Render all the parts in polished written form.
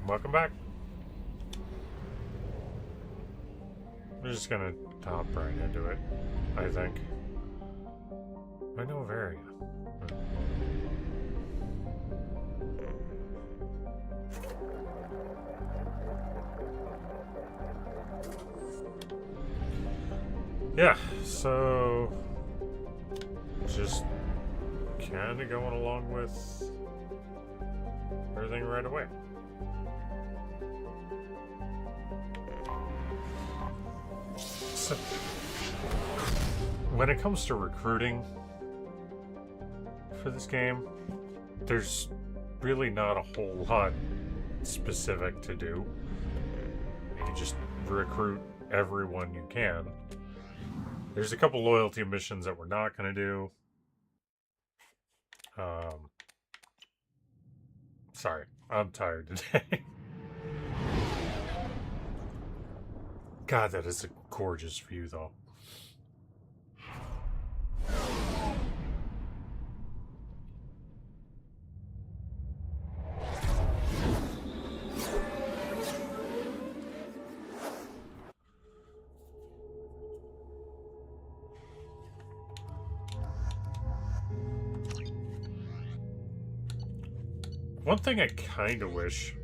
Welcome back. We're just gonna hop right into it, I think. I know of area. Yeah, so just kind of going along with everything right away. So, when it comes to recruiting for this game, there's really not a whole lot specific to do. You just recruit everyone you can. There's a couple loyalty missions that we're not going to do. Sorry, I'm tired today. God, that is a gorgeous view, though. One thing I kind of wish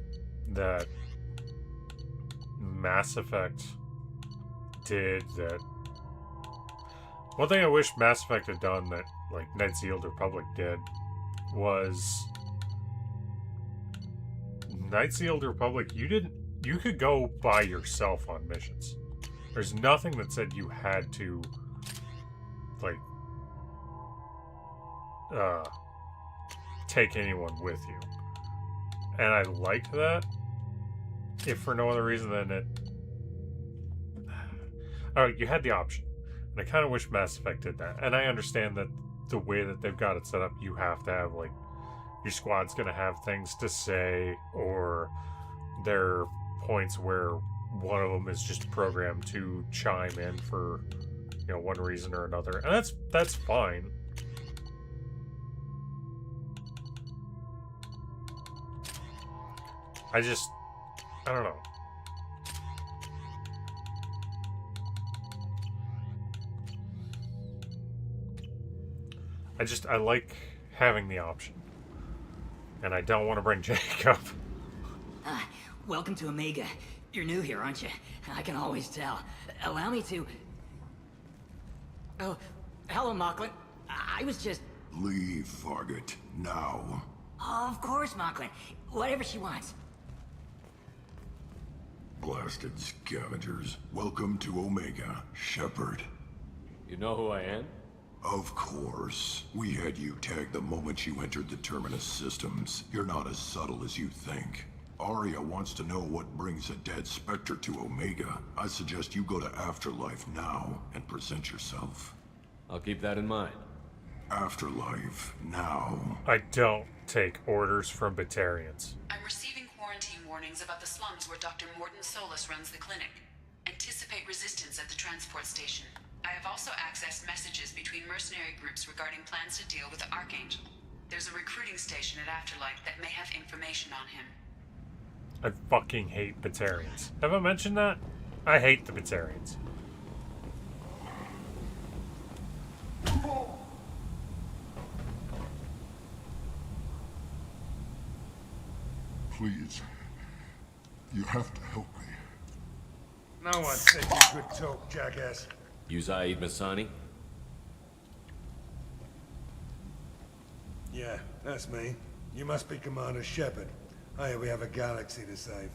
that Mass Effect did that... One thing I wish Mass Effect had done that, like, Knights of the Old Republic did was... Knights of the Old Republic, you could go by yourself on missions. There's nothing that said you had to, like, take anyone with you. And I liked that, if for no other reason than it... Alright, you had the option. And I kind of wish Mass Effect did that. And I understand that the way that they've got it set up, you have to have, like, your squad's going to have things to say, or there are points where one of them is just programmed to chime in for, you know, one reason or another. And that's fine. I don't know. I like having the option. And I don't want to bring Jacob. Welcome to Omega. You're new here, aren't you? I can always tell. Allow me to... Oh, hello, Mocklin. I was just... Leave, Fargate, now. Oh, of course, Mocklin. Whatever she wants. Blasted scavengers. Welcome to Omega, Shepard. You know who I am? Of course. We had you tagged the moment you entered the Terminus systems. You're not as subtle as you think. Arya wants to know what brings a dead Spectre to Omega. I suggest you go to Afterlife now and present yourself. I'll keep that in mind. Afterlife, now. I don't take orders from Batarians. I'm receiving quarantine warnings about the slums where Dr. Morton Solus runs the clinic. Anticipate resistance at the transport station. I have also accessed messages between mercenary groups regarding plans to deal with the Archangel. There's a recruiting station at Afterlife that may have information on him. I fucking hate Batarians. Have I mentioned that? I hate the Batarians. Please. You have to help me. No one said you could talk, jackass. You Zaid Masani? Yeah, that's me. You must be Commander Shepard. Hey, we have a galaxy to save.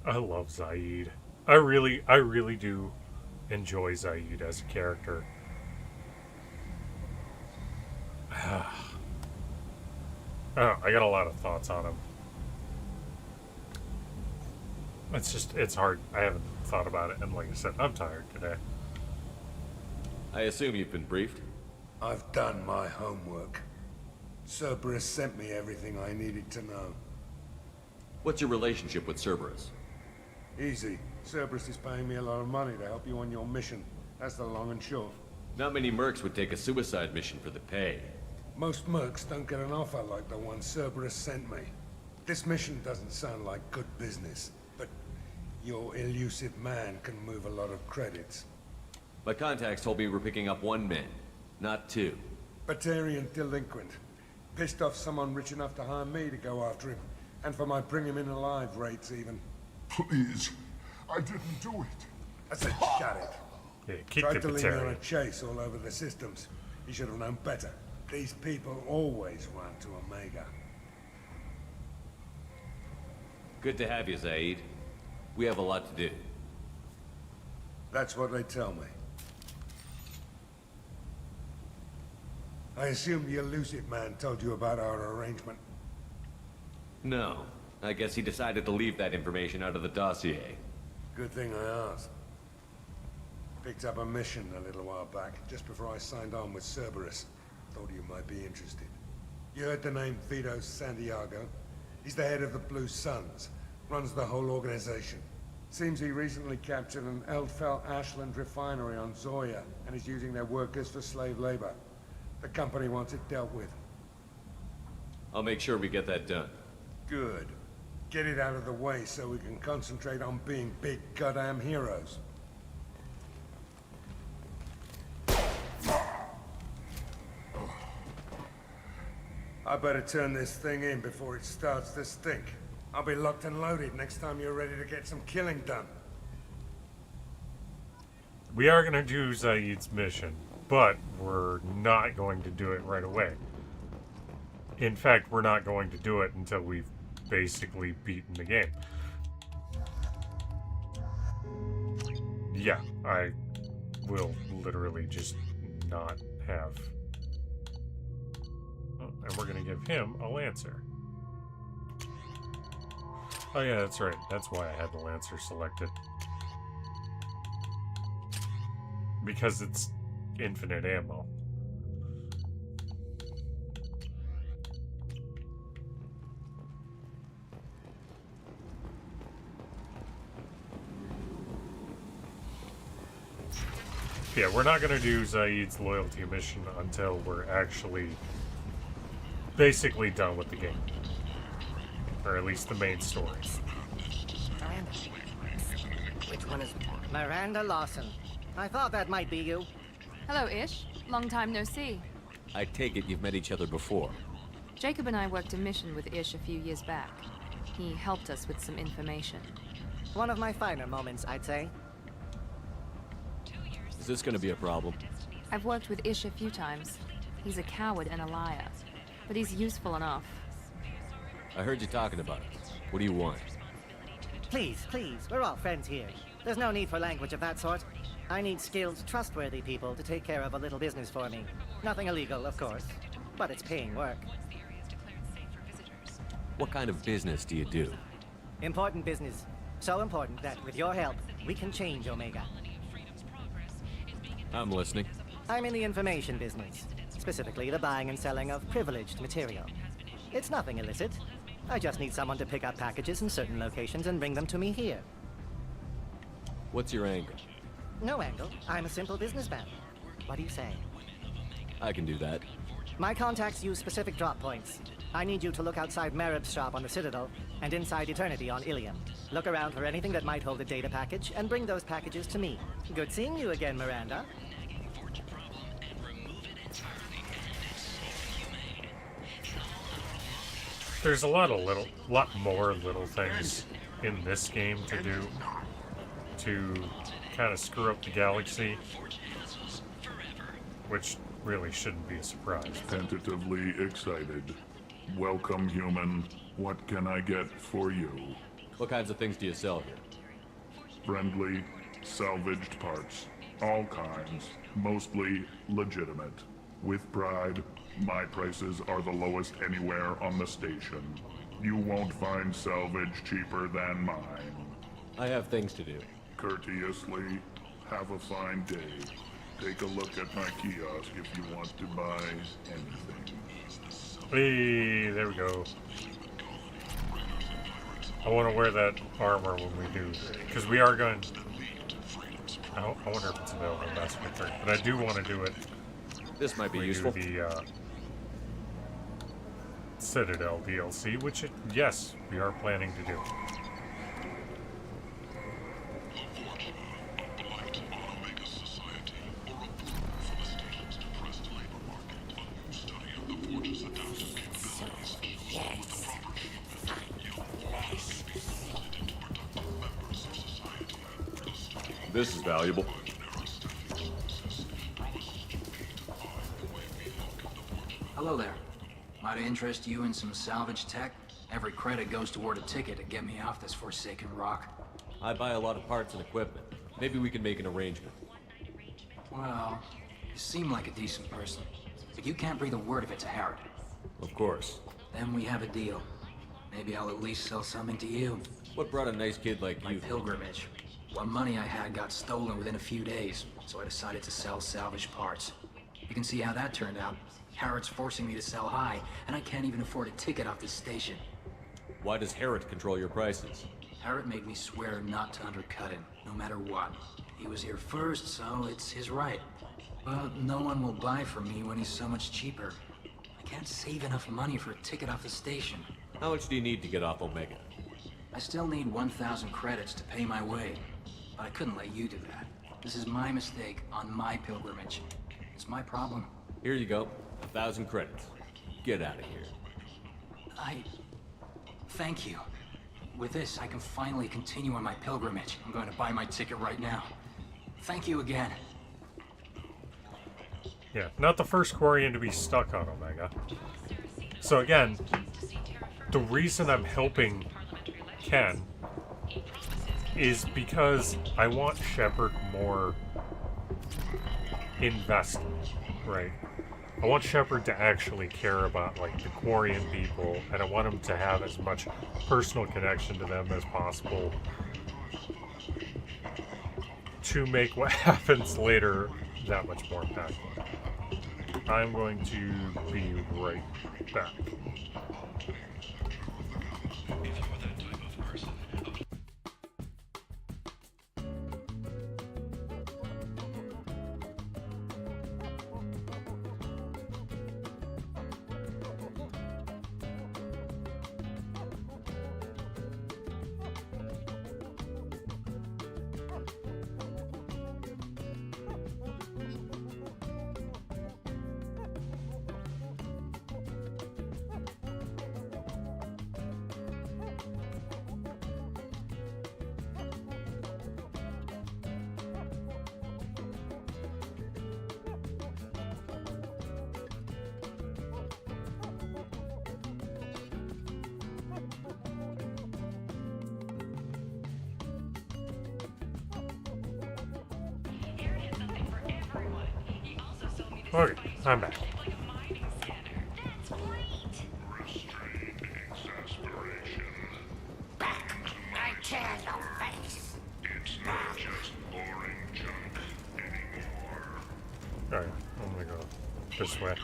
I love Zaid. I really do enjoy Zaid as a character. I don't know, I got a lot of thoughts on him. It's hard. I haven't thought about it, and like I said, I'm tired today. I assume you've been briefed? I've done my homework. Cerberus sent me everything I needed to know. What's your relationship with Cerberus? Easy. Cerberus is paying me a lot of money to help you on your mission. That's the long and short. Not many mercs would take a suicide mission for the pay. Most mercs don't get an offer like the one Cerberus sent me. This mission doesn't sound like good business, but your elusive man can move a lot of credits. My contacts told me we're picking up 1 man, not 2. Batarian delinquent. Pissed off someone rich enough to hire me to go after him. And for my bring him in alive rates even. Please, I didn't do it. I said shut it. Yeah, keep Tried the to lead me on a Batarian. chase all over the systems. He should have known better. These people always run to Omega. Good to have you, Zaid. We have a lot to do. That's what they tell me. I assume the elusive man told you about our arrangement. No. I guess he decided to leave that information out of the dossier. Good thing I asked. Picked up a mission a little while back, just before I signed on with Cerberus. Thought you might be interested. You heard the name Vito Santiago? He's the head of the Blue Suns. Runs the whole organization. Seems he recently captured an Eldfell Ashland refinery on Zoya, and is using their workers for slave labor. The company wants it dealt with. I'll make sure we get that done. Good. Get it out of the way so we can concentrate on being big goddamn heroes. I better turn this thing in before it starts to stink. I'll be locked and loaded next time you're ready to get some killing done. We are going to do Zaid's mission, but we're not going to do it right away. In fact, we're not going to do it until we've basically beaten the game. Yeah, I will literally just not have... Oh, and we're going to give him a Lancer. Oh yeah, that's right. That's why I had the Lancer selected. Because it's infinite ammo. Yeah, we're not going to do Zaid's loyalty mission until we're actually basically done with the game. Or at least the main story. Miranda. Which one is Miranda Lawson? I thought that might be you. Hello, Ish. Long time no see. I take it you've met each other before. Jacob and I worked a mission with Ish a few years back. He helped us with some information. One of my finer moments, I'd say. Is this gonna be a problem? I've worked with Ish a few times. He's a coward and a liar, but he's useful enough. I heard you talking about it. What do you want? Please, please, we're all friends here. There's no need for language of that sort. I need skilled, trustworthy people to take care of a little business for me. Nothing illegal, of course, but it's paying work. What kind of business do you do? Important business. So important that, with your help, we can change Omega. I'm listening. I'm in the information business. Specifically, the buying and selling of privileged material. It's nothing illicit. I just need someone to pick up packages in certain locations and bring them to me here. What's your angle? No angle. I'm a simple businessman. What do you say? I can do that. My contacts use specific drop points. I need you to look outside Merib's shop on the Citadel and inside Eternity on Ilium. Look around for anything that might hold a data package and bring those packages to me. Good seeing you again, Miranda. There's a lot more little things in this game to do to kind of screw up the galaxy, which really shouldn't be a surprise. Tentatively excited. Welcome, human. What can I get for you? What kinds of things do you sell here? Friendly, salvaged parts. All kinds. Mostly legitimate. With pride, my prices are the lowest anywhere on the station. You won't find salvage cheaper than mine. I have things to do. Courteously, have a fine day. Take a look at my kiosk if you want to buy anything. Hey, there we go. I want to wear that armor when we do, because we are going. I wonder if it's available in Mass Effect 3, but I do want to do it. This might be We useful. do the Citadel DLC, which, yes, we are planning to do. This is valuable. Hello there. Might I interest you in some salvage tech? Every credit goes toward a ticket to get me off this forsaken rock. I buy a lot of parts and equipment. Maybe we can make an arrangement. Well, you seem like a decent person, but you can't breathe a word of it to Harrod. Of course. Then we have a deal. Maybe I'll at least sell something to you. What brought a nice kid like My you? pilgrimage. What money I had got stolen within a few days, so I decided to sell salvaged parts. You can see how that turned out. Harrod's forcing me to sell high, and I can't even afford a ticket off this station. Why does Harrod control your prices? Harrod made me swear not to undercut him, no matter what. He was here first, so it's his right. But no one will buy from me when he's so much cheaper. I can't save enough money for a ticket off the station. How much do you need to get off Omega? I still need 1,000 credits to pay my way. But I couldn't let you do that. This is my mistake on my pilgrimage. It's my problem. Here you go. 1,000 credits. Get out of here. Thank you. With this, I can finally continue on my pilgrimage. I'm going to buy my ticket right now. Thank you again. Yeah, not the first Quarian to be stuck on Omega. So again, the reason I'm helping Ken is because I want Shepard more invested, right? I want Shepard to actually care about, like, the Quarian people, and I want him to have as much personal connection to them as possible to make what happens later that much more impactful. I'm going to be right back. Okay, I'm back. Alright, I'm gonna go this way.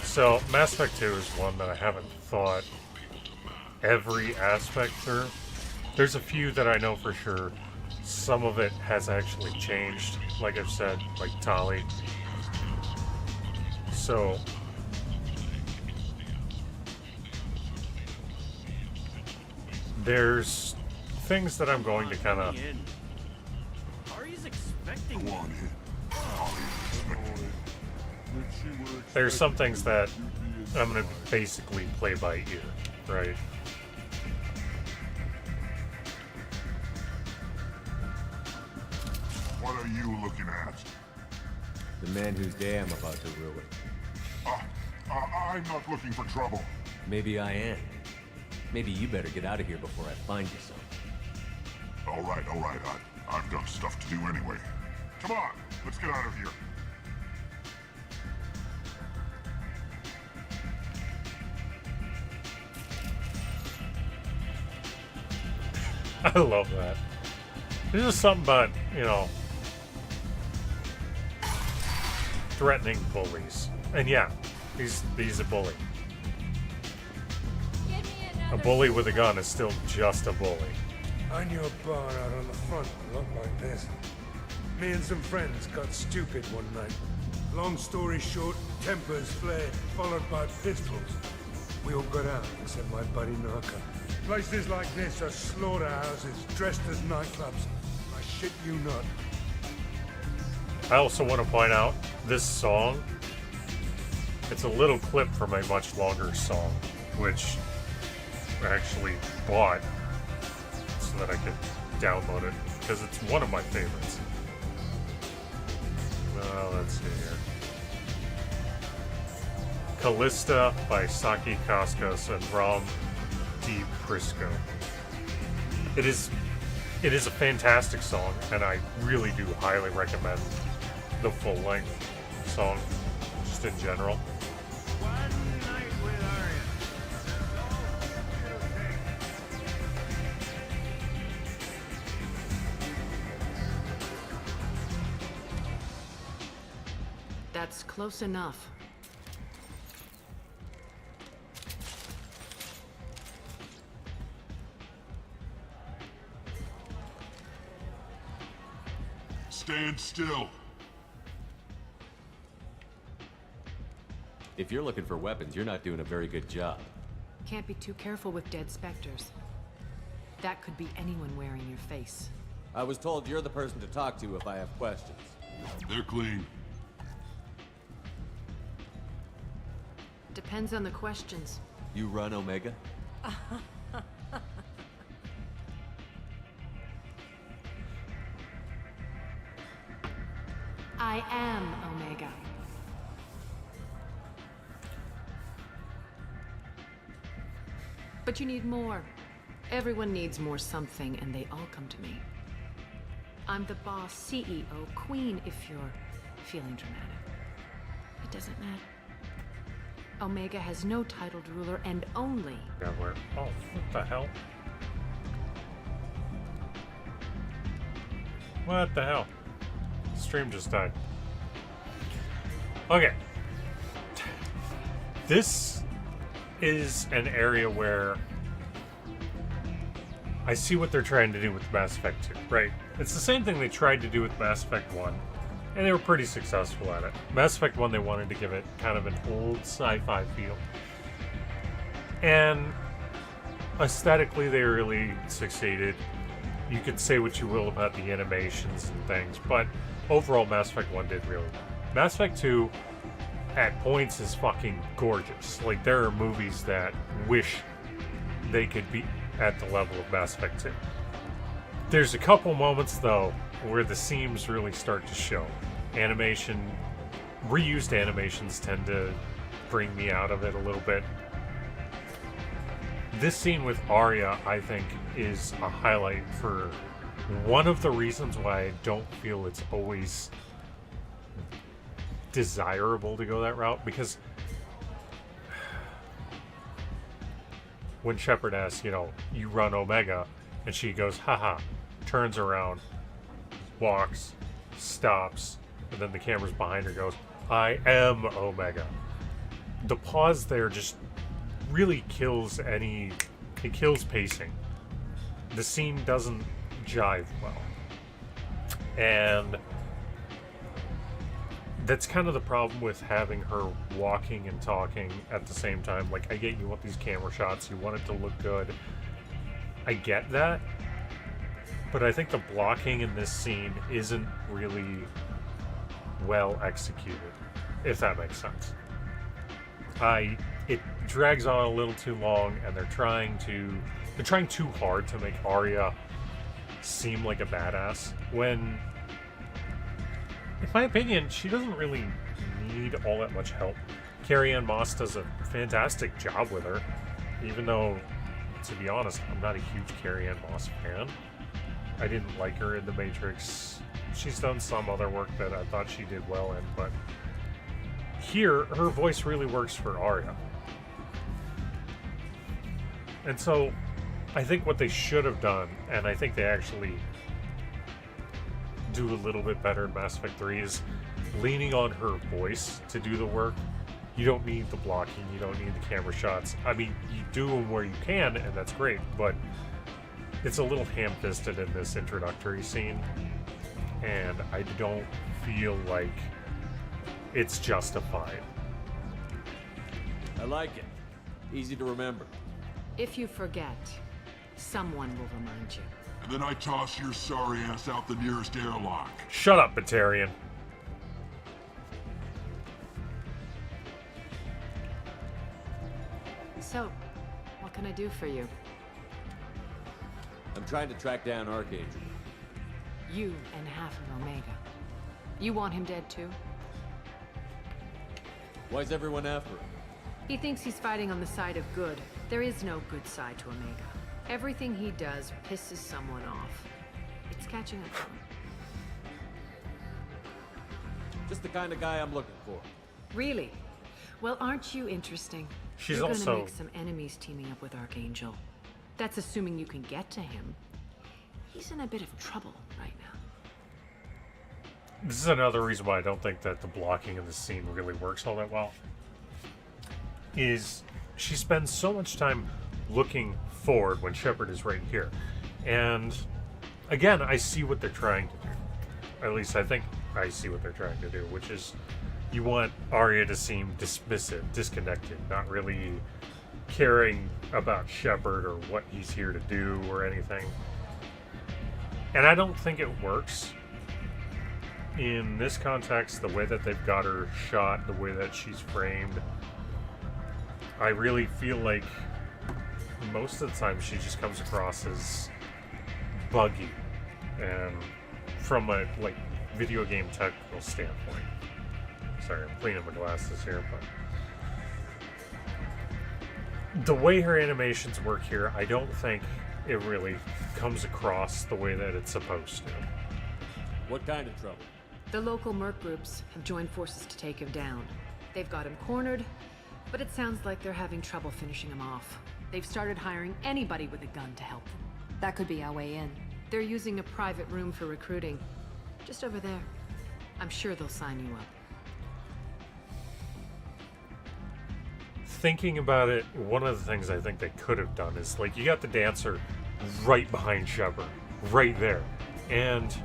So, Mass Effect 2 is one that I haven't thought every aspect through. There's a few that I know for sure. Some of it has actually changed, like I've said, like Tali. So, there's things that I'm going to kind of... There's some things that I'm going to basically play by ear, right? What are you looking at? The man whose day I'm about to ruin. I'm not looking for trouble. Maybe I am. Maybe you better get out of here before I find you something. All right. I've got stuff to do anyway. Come on, let's get out of here. I love that. There's just something about, you know, threatening bullies. And yeah, he's a bully. A bully with a gun is still just a bully. I knew a bar out on the front that looked like this. Me and some friends got stupid one night. Long story short, tempers flared, followed by pistols. We all got out, except my buddy Narco. Places like this are slaughterhouses, dressed as nightclubs. I shit you not. I also want to point out this song. It's a little clip from a much longer song, which I actually bought so that I could download it, because it's one of my favorites. Let's see here. Callista by Saki Kaskos and Ram D. Prisco. It is a fantastic song, and I really do highly recommend the full-length song, just in general. That's close enough. Stand still. If you're looking for weapons, you're not doing a very good job. Can't be too careful with dead specters. That could be anyone wearing your face. I was told you're the person to talk to if I have questions. They're clean. Depends on the questions. You run Omega? I am Omega. But you need more. Everyone needs more something, and they all come to me. I'm the boss, CEO, queen, if you're feeling dramatic. It doesn't matter. Omega has no titled ruler and only... Yeah, where? Oh, what the hell? What the hell? Stream just died. Okay. This is an area where I see what they're trying to do with Mass Effect 2, right? It's the same thing they tried to do with Mass Effect 1, and they were pretty successful at it. Mass Effect 1, they wanted to give it kind of an old sci-fi feel. And aesthetically, they really succeeded. You could say what you will about the animations and things, but overall, Mass Effect 1 did really well. Mass Effect 2, at points, is fucking gorgeous. Like, there are movies that wish they could be at the level of Mass Effect 2. There's a couple moments, though, where the seams really start to show. Reused animations tend to bring me out of it a little bit. This scene with Arya, I think, is a highlight for one of the reasons why I don't feel it's always desirable to go that route, because when Shepard asks, you run Omega, and she goes, haha, turns around, walks, stops, and then the camera's behind her, goes, I am Omega. The pause there just really kills it kills pacing. The scene doesn't jive well. And that's kind of the problem with having her walking and talking at the same time. Like, I get you want these camera shots, you want it to look good. I get that. But I think the blocking in this scene isn't really well executed, if that makes sense. It drags on a little too long, and they're trying too hard to make Arya seem like a badass, when, in my opinion, she doesn't really need all that much help. Carrie-Anne Moss does a fantastic job with her, even though, to be honest, I'm not a huge Carrie-Anne Moss fan. I didn't like her in The Matrix. She's done some other work that I thought she did well in, but here, her voice really works for Arya. And so, I think what they should have done, and I think they actually do a little bit better in Mass Effect 3, is leaning on her voice to do the work. You don't need the blocking, you don't need the camera shots. I mean, you do them where you can, and that's great, but it's a little ham-fisted in this introductory scene, and I don't feel like it's justified. I like it. Easy to remember. If you forget, someone will remind you. And then I toss your sorry ass out the nearest airlock. Shut up, Batarian. So, what can I do for you? I'm trying to track down Archangel. You and half of Omega. You want him dead too? Why's everyone after him? He thinks he's fighting on the side of good. There is no good side to Omega. Everything he does pisses someone off. It's catching up to him. Just the kind of guy I'm looking for. Really? Well, aren't you interesting? She's You're also... gonna make some enemies teaming up with Archangel. That's assuming you can get to him. He's in a bit of trouble right now. This is another reason why I don't think that the blocking in the scene really works all that well. Is she spends so much time looking forward when Shepard is right here. And again, I see what they're trying to do. At least I think I see what they're trying to do, which is you want Arya to seem dismissive, disconnected, not really caring about Shepard or what he's here to do or anything. And I don't think it works in this context, the way that they've got her shot, the way that she's framed. I really feel like most of the time she just comes across as buggy, and from a like video game technical standpoint. Sorry, I'm cleaning my glasses here, but the way her animations work here, I don't think it really comes across the way that it's supposed to. What kind of trouble? The local merc groups have joined forces to take him down. They've got him cornered, but it sounds like they're having trouble finishing him off. They've started hiring anybody with a gun to help them. That could be our way in. They're using a private room for recruiting. Just over there. I'm sure they'll sign you up. Thinking about it, one of the things I think they could have done is, like, you got the dancer right behind Shepard, right there. And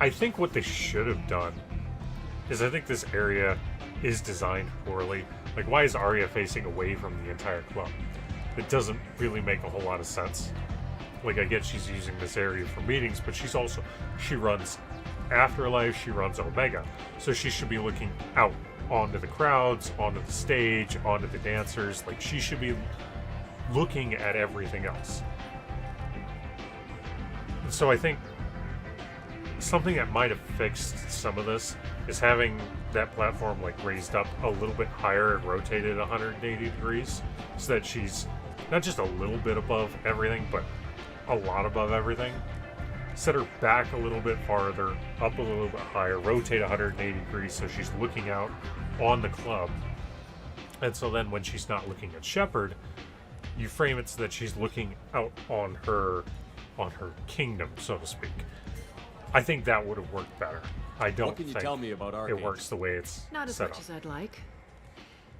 I think what they should have done is, I think this area is designed poorly. Like, why is Arya facing away from the entire club? It doesn't really make a whole lot of sense. Like, I get she's using this area for meetings, but she runs Afterlife, she runs Omega. So she should be looking out onto the crowds, onto the stage, onto the dancers. Like, she should be looking at everything else. So I think something that might have fixed some of this is having that platform like raised up a little bit higher and rotated 180 degrees so that she's not just a little bit above everything, but a lot above everything. Set her back a little bit farther, up a little bit higher, rotate 180 degrees so she's looking out on the club. And so then when she's not looking at Shepard, you frame it so that she's looking out on her kingdom, so to speak. I think that would have worked better. I don't What can you think tell me about Archangel? it works the way it's Not as set much up. as I'd like.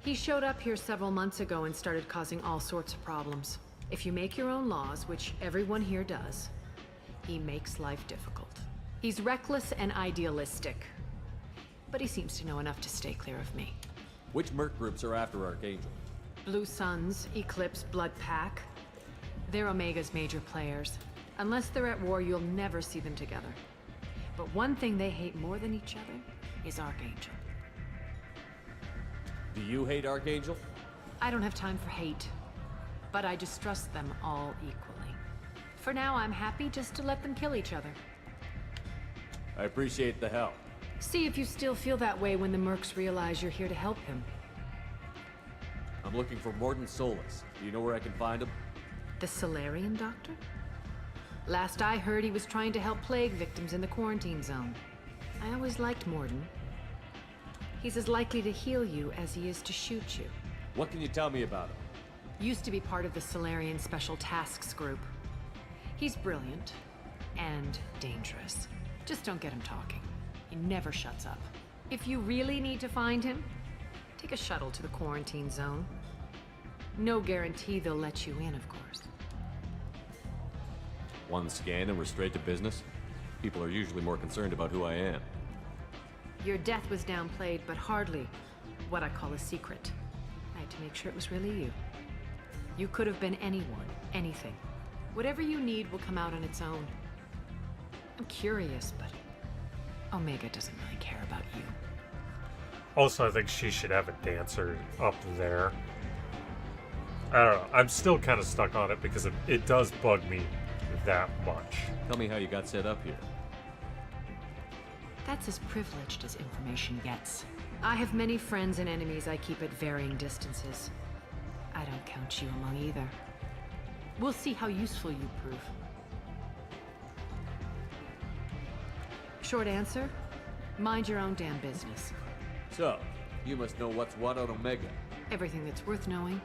He showed up here several months ago and started causing all sorts of problems. If you make your own laws, which everyone here does, he makes life difficult. He's reckless and idealistic, but he seems to know enough to stay clear of me. Which merc groups are after Archangel? Blue Suns, Eclipse, Blood Pack. They're Omega's major players. Unless they're at war, you'll never see them together. But one thing they hate more than each other is Archangel. Do you hate Archangel? I don't have time for hate, but I distrust them all equally. For now, I'm happy just to let them kill each other. I appreciate the help. See if you still feel that way when the mercs realize you're here to help him. I'm looking for Morden Solus. Do you know where I can find him? The Solarian doctor? Last I heard, he was trying to help plague victims in the quarantine zone. I always liked Morden. He's as likely to heal you as he is to shoot you. What can you tell me about him? Used to be part of the Solarian Special Tasks Group. He's brilliant and dangerous. Just don't get him talking. He never shuts up. If you really need to find him, take a shuttle to the quarantine zone. No guarantee they'll let you in, of course. One scan and we're straight to business? People are usually more concerned about who I am. Your death was downplayed, but hardly what I call a secret. I had to make sure it was really you. You could have been anyone, anything. Whatever you need will come out on its own. I'm curious, but Omega doesn't really care about you. Also, I think she should have a dancer up there. I don't know. I'm still kind of stuck on it because it does bug me that much. Tell me how you got set up here. That's as privileged as information gets. I have many friends and enemies I keep at varying distances. I don't count you among either. We'll see how useful you prove. Short answer, mind your own damn business. So, you must know what's what on Omega. Everything that's worth knowing.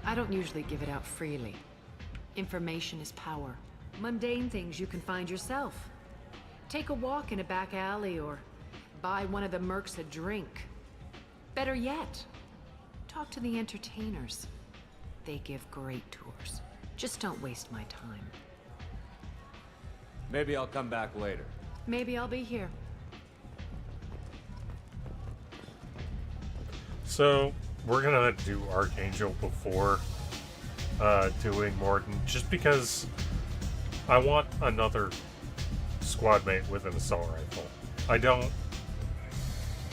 I don't usually give it out freely. Information is power. Mundane things you can find yourself. Take a walk in a back alley or buy one of the mercs a drink. Better yet, talk to the entertainers. They give great tours. Just don't waste my time. Maybe I'll come back later. Maybe I'll be here. So, we're gonna do Archangel before doing Morden, just because I want another squad mate with an assault rifle. I don't...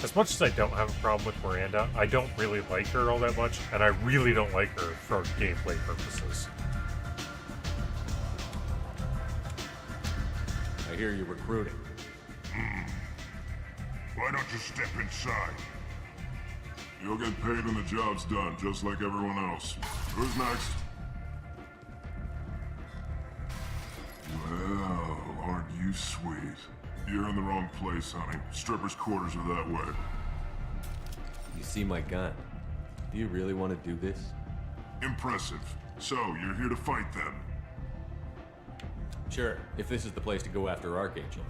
As much as I don't have a problem with Miranda, I don't really like her all that much, and I really don't like her for gameplay purposes. I hear you're recruiting. Why don't you step inside? You'll get paid when the job's done, just like everyone else. Who's next? Well, aren't you sweet? You're in the wrong place, honey. Strippers' quarters are that way. You see my gun. Do you really want to do this? Impressive. So, you're here to fight then? Sure, if this is the place to go after Archangel.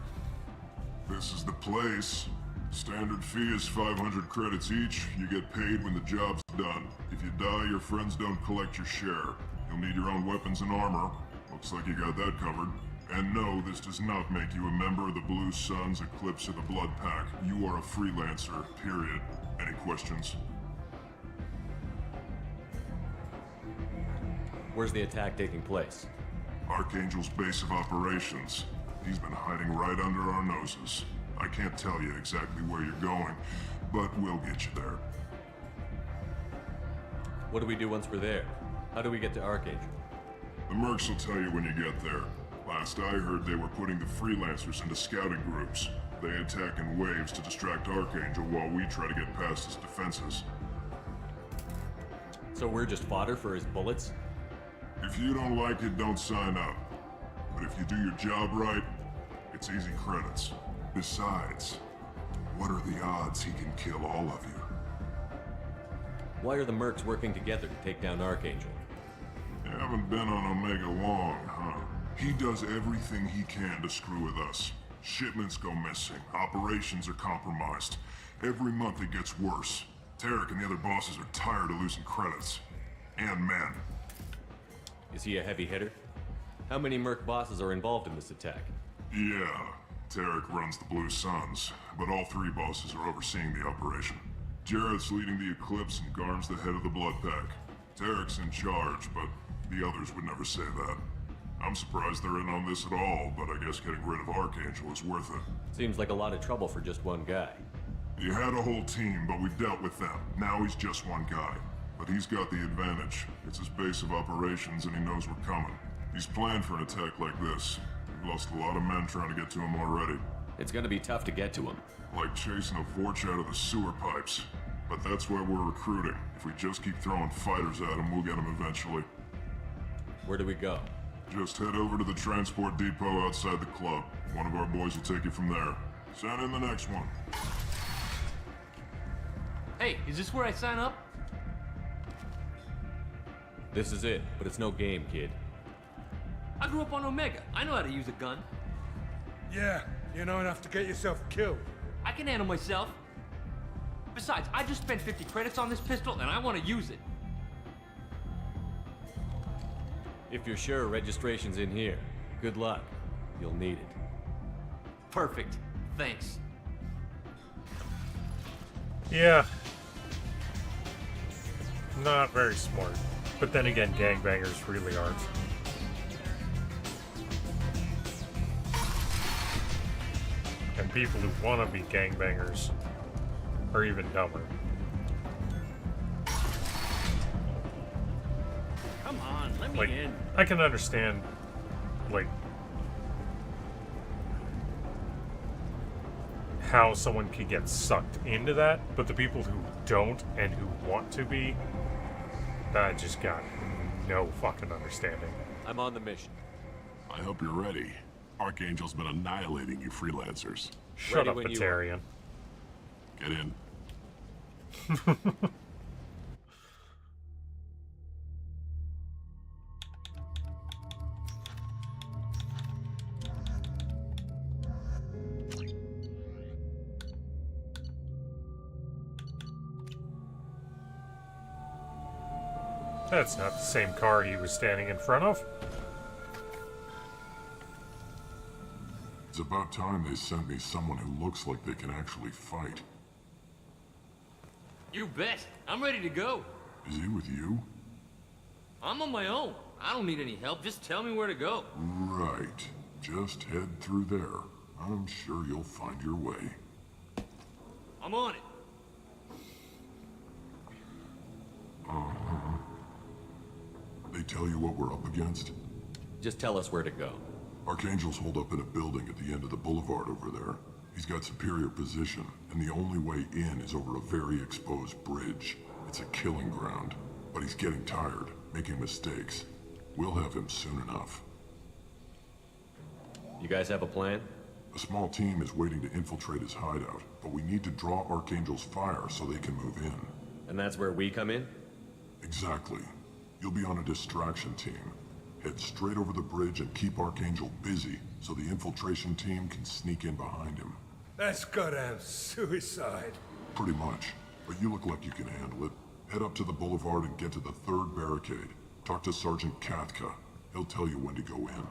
This is the place. Standard fee is 500 credits each. You get paid when the job's done. If you die, your friends don't collect your share. You'll need your own weapons and armor. Looks like you got that covered. And no, this does not make you a member of the Blue Suns, Eclipse, or the Blood Pack. You are a freelancer, period. Any questions? Where's the attack taking place? Archangel's base of operations. He's been hiding right under our noses. I can't tell you exactly where you're going, but we'll get you there. What do we do once we're there? How do we get to Archangel? The mercs will tell you when you get there. Last I heard, they were putting the freelancers into scouting groups. They attack in waves to distract Archangel while we try to get past his defenses. So we're just fodder for his bullets? If you don't like it, don't sign up. But if you do your job right, it's easy credits. Besides, what are the odds he can kill all of you? Why are the mercs working together to take down Archangel? You haven't been on Omega long, huh? He does everything he can to screw with us. Shipments go missing, operations are compromised. Every month it gets worse. Tarek and the other bosses are tired of losing credits. And men. Is he a heavy hitter? How many merc bosses are involved in this attack? Yeah, Tarek runs the Blue Suns, but all three bosses are overseeing the operation. Jarrett's leading the Eclipse and Garm's the head of the Blood Pack. Tarek's in charge, but the others would never say that. I'm surprised they're in on this at all, but I guess getting rid of Archangel is worth it. Seems like a lot of trouble for just one guy. He had a whole team, but we dealt with them. Now he's just one guy. But he's got the advantage. It's his base of operations and he knows we're coming. He's planned for an attack like this. We've lost a lot of men trying to get to him already. It's gonna be tough to get to him. Like chasing a Vorch out of the sewer pipes. But that's why we're recruiting. If we just keep throwing fighters at him, we'll get him eventually. Where do we go? Just head over to the transport depot outside the club. One of our boys will take you from there. Send in the next one. Hey, is this where I sign up? This is it, but it's no game, kid. I grew up on Omega. I know how to use a gun. Yeah, you know enough to get yourself killed. I can handle myself. Besides, I just spent 50 credits on this pistol and I want to use it. If you're sure registration's in here, good luck. You'll need it. Perfect. Thanks. Yeah. Not very smart. But then again, gangbangers really aren't. And people who want to be gangbangers are even dumber. Come on, let me Like, in. I can understand, like, how someone could get sucked into that, but the people who don't and who want to be, I just got no fucking understanding. I'm on the mission. I hope you're ready. Archangel's been annihilating you freelancers. Shut up, Batarian. Get in. That's not the same car he was standing in front of. It's about time they sent me someone who looks like they can actually fight. You bet. I'm ready to go. Is he with you? I'm on my own. I don't need any help. Just tell me where to go. Right. Just head through there. I'm sure you'll find your way. I'm on it. Uh-huh. They tell you what we're up against? Just tell us where to go. Archangel's holed up in a building at the end of the boulevard over there. He's got superior position, and the only way in is over a very exposed bridge. It's a killing ground, but he's getting tired, making mistakes. We'll have him soon enough. You guys have a plan? A small team is waiting to infiltrate his hideout, but we need to draw Archangel's fire so they can move in. And that's where we come in? Exactly. You'll be on a distraction team. Head straight over the bridge and keep Archangel busy so the infiltration team can sneak in behind him. That's goddamn suicide. Pretty much. But you look like you can handle it. Head up to the boulevard and get to the third barricade. Talk to Sergeant Katka. He'll tell you when to go in.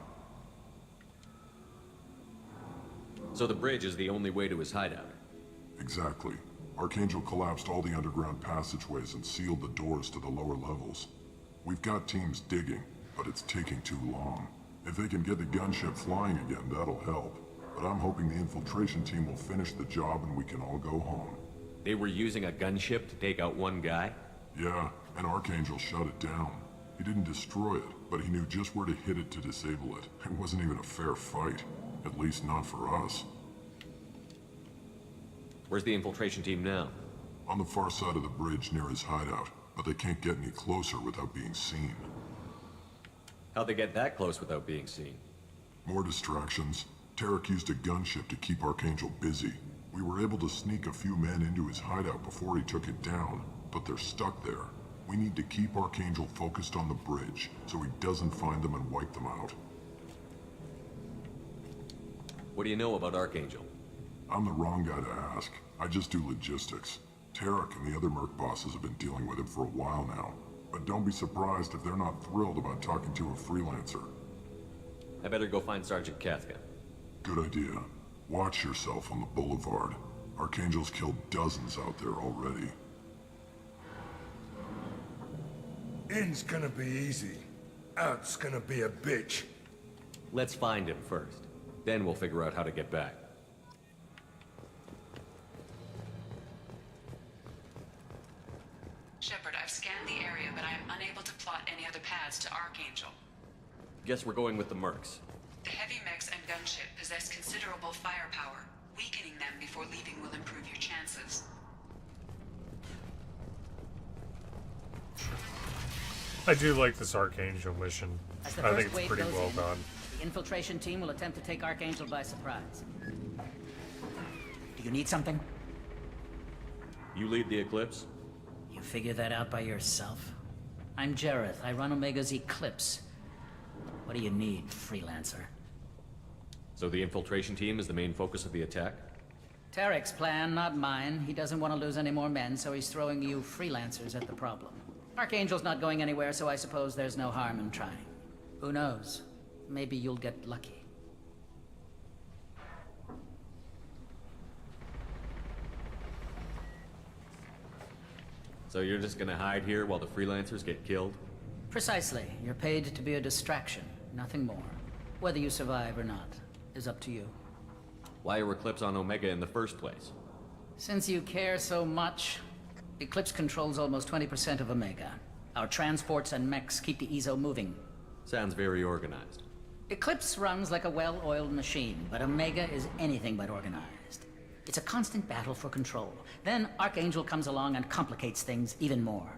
So the bridge is the only way to his hideout? Exactly. Archangel collapsed all the underground passageways and sealed the doors to the lower levels. We've got teams digging, but it's taking too long. If they can get the gunship flying again, that'll help. But I'm hoping the infiltration team will finish the job and we can all go home. They were using a gunship to take out one guy? Yeah, and Archangel shut it down. He didn't destroy it, but he knew just where to hit it to disable it. It wasn't even a fair fight. At least not for us. Where's the infiltration team now? On the far side of the bridge near his hideout, but they can't get any closer without being seen. How'd they get that close without being seen? More distractions. Tarek used a gunship to keep Archangel busy. We were able to sneak a few men into his hideout before he took it down, but they're stuck there. We need to keep Archangel focused on the bridge, so he doesn't find them and wipe them out. What do you know about Archangel? I'm the wrong guy to ask. I just do logistics. Tarek and the other Merc bosses have been dealing with him for a while now. But don't be surprised if they're not thrilled about talking to a freelancer. I better go find Sergeant Katka. Good idea. Watch yourself on the boulevard. Archangel's killed dozens out there already. In's gonna be easy. Out's gonna be a bitch. Let's find him first. Then we'll figure out how to get back. Shepard, I've scanned the area, but I am unable to plot any other paths to Archangel. Guess we're going with the Mercs. The heavy mechs and gunship possess considerable firepower. Weakening them before leaving will improve your chances. I do like this Archangel mission. As the I first think it's wave pretty goes well in, done. The infiltration team will attempt to take Archangel by surprise. Do you need something? You lead the Eclipse? You figure that out by yourself? I'm Jareth. I run Omega's Eclipse. What do you need, freelancer? So the infiltration team is the main focus of the attack? Tarek's plan, not mine. He doesn't want to lose any more men, so he's throwing you freelancers at the problem. Archangel's not going anywhere, so I suppose there's no harm in trying. Who knows? Maybe you'll get lucky. So you're just gonna hide here while the freelancers get killed? Precisely. You're paid to be a distraction, nothing more. Whether you survive or not is up to you. Why are Eclipse on Omega in the first place? Since you care so much, Eclipse controls almost 20% of Omega. Our transports and mechs keep the EZO moving. Sounds very organized. Eclipse runs like a well-oiled machine, but Omega is anything but organized. It's a constant battle for control. Then Archangel comes along and complicates things even more.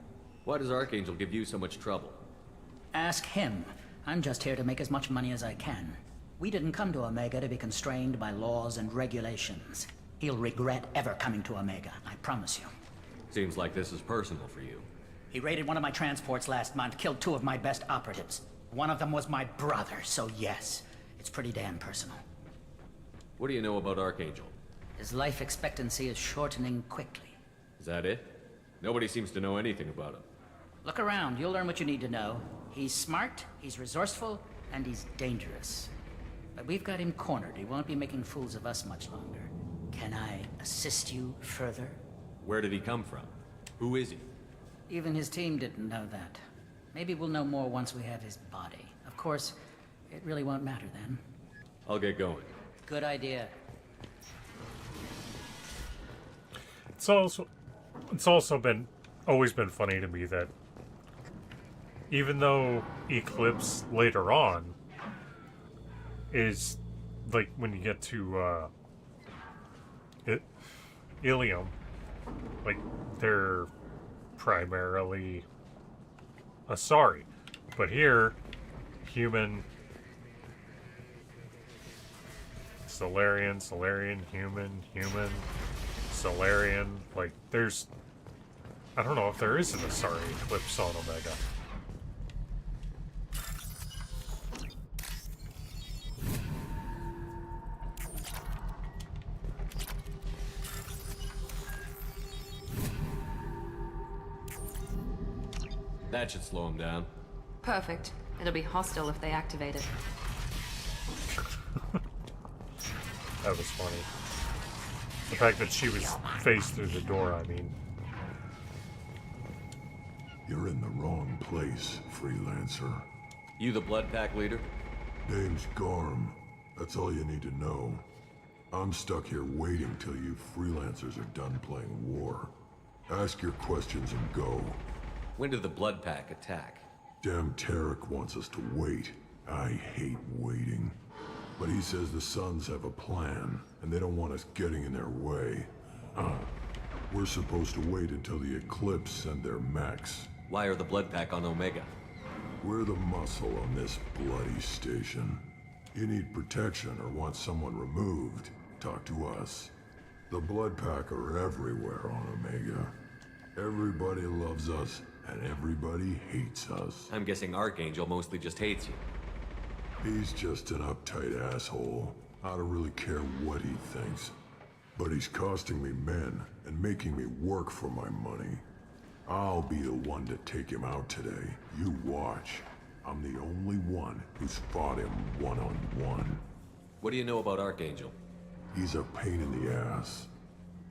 Why does Archangel give you so much trouble? Ask him. I'm just here to make as much money as I can. We didn't come to Omega to be constrained by laws and regulations. He'll regret ever coming to Omega, I promise you. Seems like this is personal for you. He raided one of my transports last month, killed 2 of my best operatives. One of them was my brother, so yes, it's pretty damn personal. What do you know about Archangel? His life expectancy is shortening quickly. Is that it? Nobody seems to know anything about him. Look around, you'll learn what you need to know. He's smart, he's resourceful, and he's dangerous. But we've got him cornered. He won't be making fools of us much longer. Can I assist you further? Where did he come from? Who is he? Even his team didn't know that. Maybe we'll know more once we have his body. Of course, it really won't matter then. I'll get going. Good idea. It's also been always been funny to me that even though Eclipse later on is like when you get to Ilium, like they're primarily Asari, but here human, Solarian, human, Solarian, like there's, I don't know if there is an Asari Eclipse on Omega. That should slow him down. Perfect. It'll be hostile if they activate it. That was funny. The fact that she was faced through the door, I mean. You're in the wrong place, freelancer. You the Blood Pack leader? Name's Garm. That's all you need to know. I'm stuck here waiting till you freelancers are done playing war. Ask your questions and go. When did the Blood Pack attack? Damn Tarek wants us to wait. I hate waiting. But he says the Suns have a plan, and they don't want us getting in their way. We're supposed to wait until the Eclipse send their mechs. Why are the Blood Pack on Omega? We're the muscle on this bloody station. You need protection or want someone removed, talk to us. The Blood Pack are everywhere on Omega. Everybody loves us, and everybody hates us. I'm guessing Archangel mostly just hates you. He's just an uptight asshole. I don't really care what he thinks. But he's costing me men and making me work for my money. I'll be the one to take him out today. You watch. I'm the only one who's fought him one-on-one. What do you know about Archangel? He's a pain in the ass.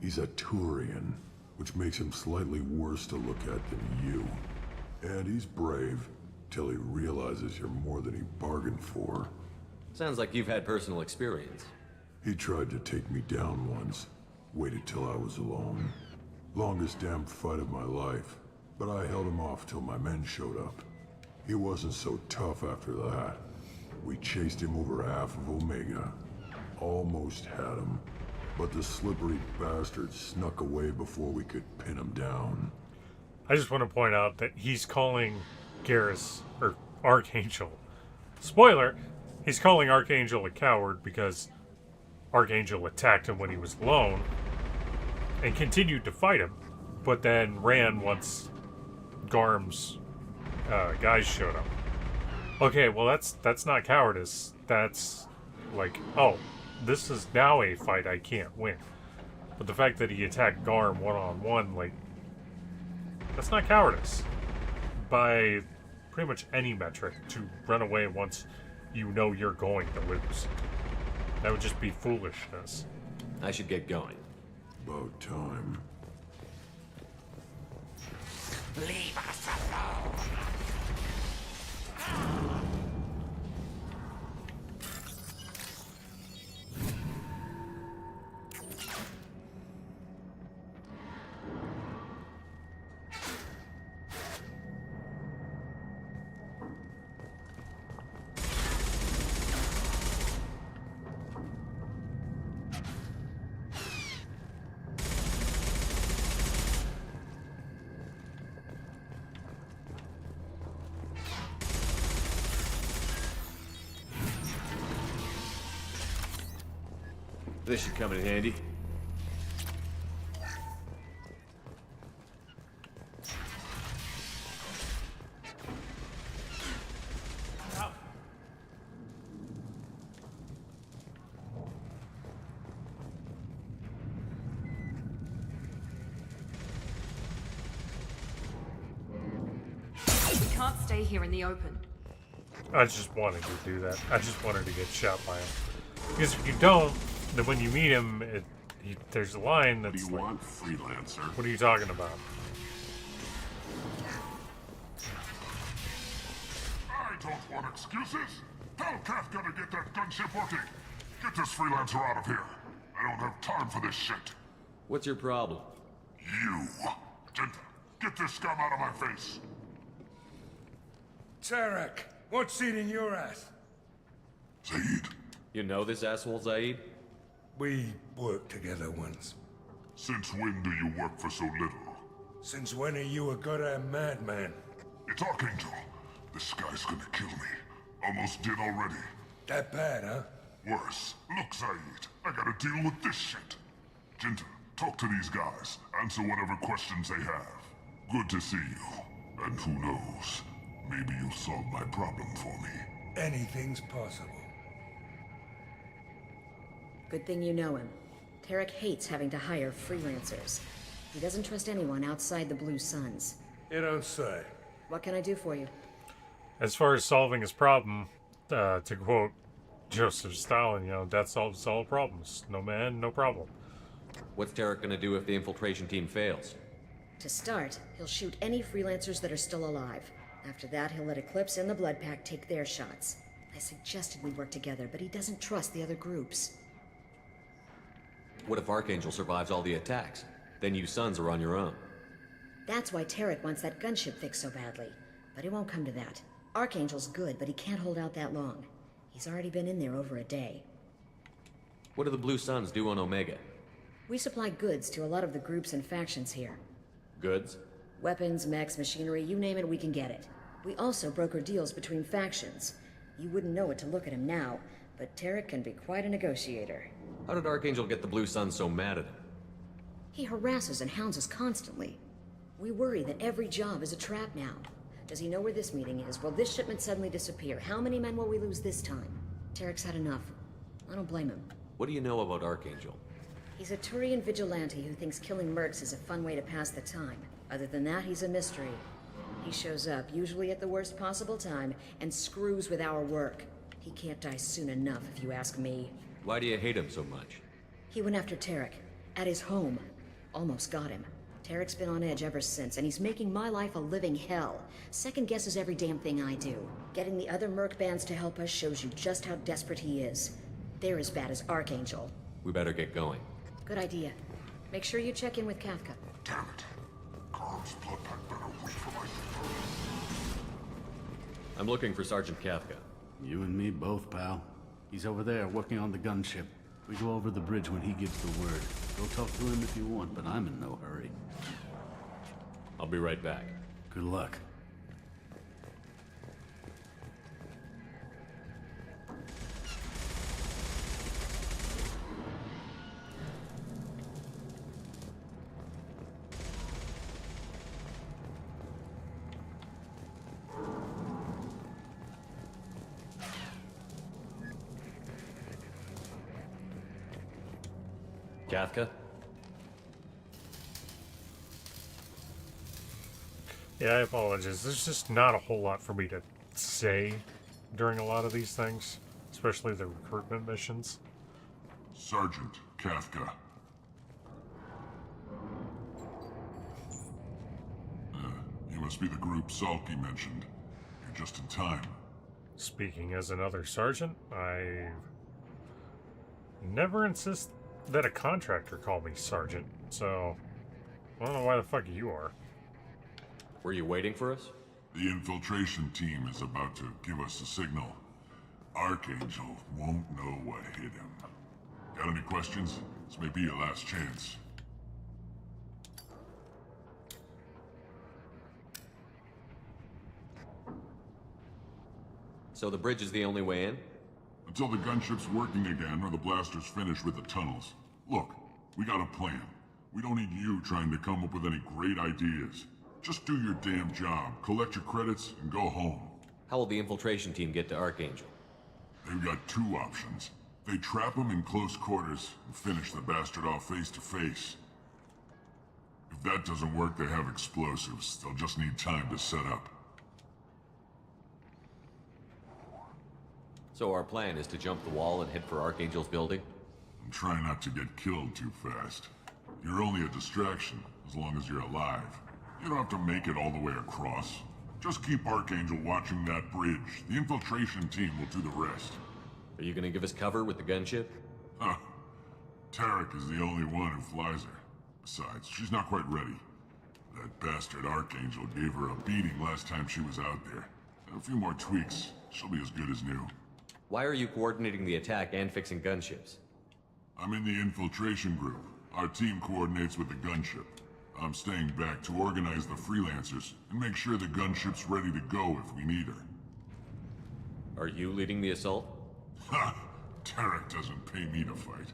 He's a Turian, which makes him slightly worse to look at than you. And he's brave, till he realizes you're more than he bargained for. Sounds like you've had personal experience. He tried to take me down once. Waited till I was alone. Longest damn fight of my life. But I held him off till my men showed up. He wasn't so tough after that. We chased him over half of Omega. Almost had him. But the slippery bastard snuck away before we could pin him down. I just want to point out that he's calling Garrus, or Archangel. Spoiler, he's calling Archangel a coward because Archangel attacked him when he was alone and continued to fight him, but then ran once Garm's guys showed up. Okay, well that's not cowardice. That's like, oh, this is now a fight I can't win. But the fact that he attacked Garm one-on-one, like, that's not cowardice. By pretty much any metric, to run away once you know you're going to lose. That would just be foolishness. I should get going. About time. Leave us alone! This should come in handy. We can't stay here in the open. I just wanted to do that. I just wanted to get shot by him. Because if you don't, then when you meet him, there's a line that's What do you want, freelancer? What are you talking about? I don't want excuses. Tell Kafka to get that gunship working. Get this freelancer out of here. I don't have time for this shit. What's your problem? You. Genta, get this scum out of my face. Tarek, what's eating your ass? Zaid. You know this asshole, Zaid? We worked together once. Since when do you work for so little? Since when are you a goddamn madman? It's Archangel. This guy's gonna kill me. Almost did already. That bad, huh? Worse. Look, Zaid, I gotta deal with this shit. Genta, talk to these guys. Answer whatever questions they have. Good to see you. And who knows, maybe you'll solve my problem for me. Anything's possible. Good thing you know him. Tarek hates having to hire freelancers. He doesn't trust anyone outside the Blue Suns. You don't say. What can I do for you? As far as solving his problem, to quote Joseph Stalin, death solves all problems. No man, no problem. What's Tarek gonna do if the infiltration team fails? To start, he'll shoot any freelancers that are still alive. After that, he'll let Eclipse and the Blood Pack take their shots. I suggested we work together, but he doesn't trust the other groups. What if Archangel survives all the attacks? Then you Sons are on your own. That's why Tarek wants that gunship fixed so badly. But it won't come to that. Archangel's good, but he can't hold out that long. He's already been in there over a day. What do the Blue Suns do on Omega? We supply goods to a lot of the groups and factions here. Goods? Weapons, mechs, machinery, you name it, we can get it. We also broker deals between factions. You wouldn't know it to look at him now, but Tarek can be quite a negotiator. How did Archangel get the Blue Suns so mad at him? He harasses and hounds us constantly. We worry that every job is a trap now. Does he know where this meeting is? Will this shipment suddenly disappear? How many men will we lose this time? Tarek's had enough. I don't blame him. What do you know about Archangel? He's a Turian vigilante who thinks killing mercs is a fun way to pass the time. Other than that, he's a mystery. He shows up, usually at the worst possible time, and screws with our work. He can't die soon enough, if you ask me. Why do you hate him so much? He went after Tarek. At his home. Almost got him. Tarek's been on edge ever since, and he's making my life a living hell. Second guesses every damn thing I do. Getting the other merc bands to help us shows you just how desperate he is. They're as bad as Archangel. We better get going. Good idea. Make sure you check in with Kafka. Damn it. Carl's blood pack better wait for my... I'm looking for Sergeant Kafka. You and me both, pal. He's over there working on the gunship. We go over the bridge when he gives the word. Go talk to him if you want, but I'm in no hurry. I'll be right back. Good luck. Kafka? Yeah, I apologize. There's just not a whole lot for me to say during a lot of these things, especially the recruitment missions. Sergeant Kafka. Must be the group Salky mentioned. You're just in time. Speaking as another sergeant, I never insist that a contractor call me sergeant, so I don't know why the fuck you are. Were you waiting for us? The infiltration team is about to give us a signal. Archangel won't know what hit him. Got any questions? This may be your last chance. So the bridge is the only way in? Until the gunship's working again or the blasters finish with the tunnels. Look, we got a plan. We don't need you trying to come up with any great ideas. Just do your damn job, collect your credits, and go home. How will the infiltration team get to Archangel? They've got two options. They trap him in close quarters and finish the bastard off face to face. If that doesn't work, they have explosives. They'll just need time to set up. So our plan is to jump the wall and head for Archangel's building? And try not to get killed too fast. You're only a distraction, as long as you're alive. You don't have to make it all the way across. Just keep Archangel watching that bridge. The infiltration team will do the rest. Are you gonna give us cover with the gunship? Huh. Tarek is the only one who flies her. Besides, she's not quite ready. That bastard Archangel gave her a beating last time she was out there. A few more tweaks, she'll be as good as new. Why are you coordinating the attack and fixing gunships? I'm in the infiltration group. Our team coordinates with the gunship. I'm staying back to organize the freelancers and make sure the gunship's ready to go if we need her. Are you leading the assault? Ha! Tarek doesn't pay me to fight.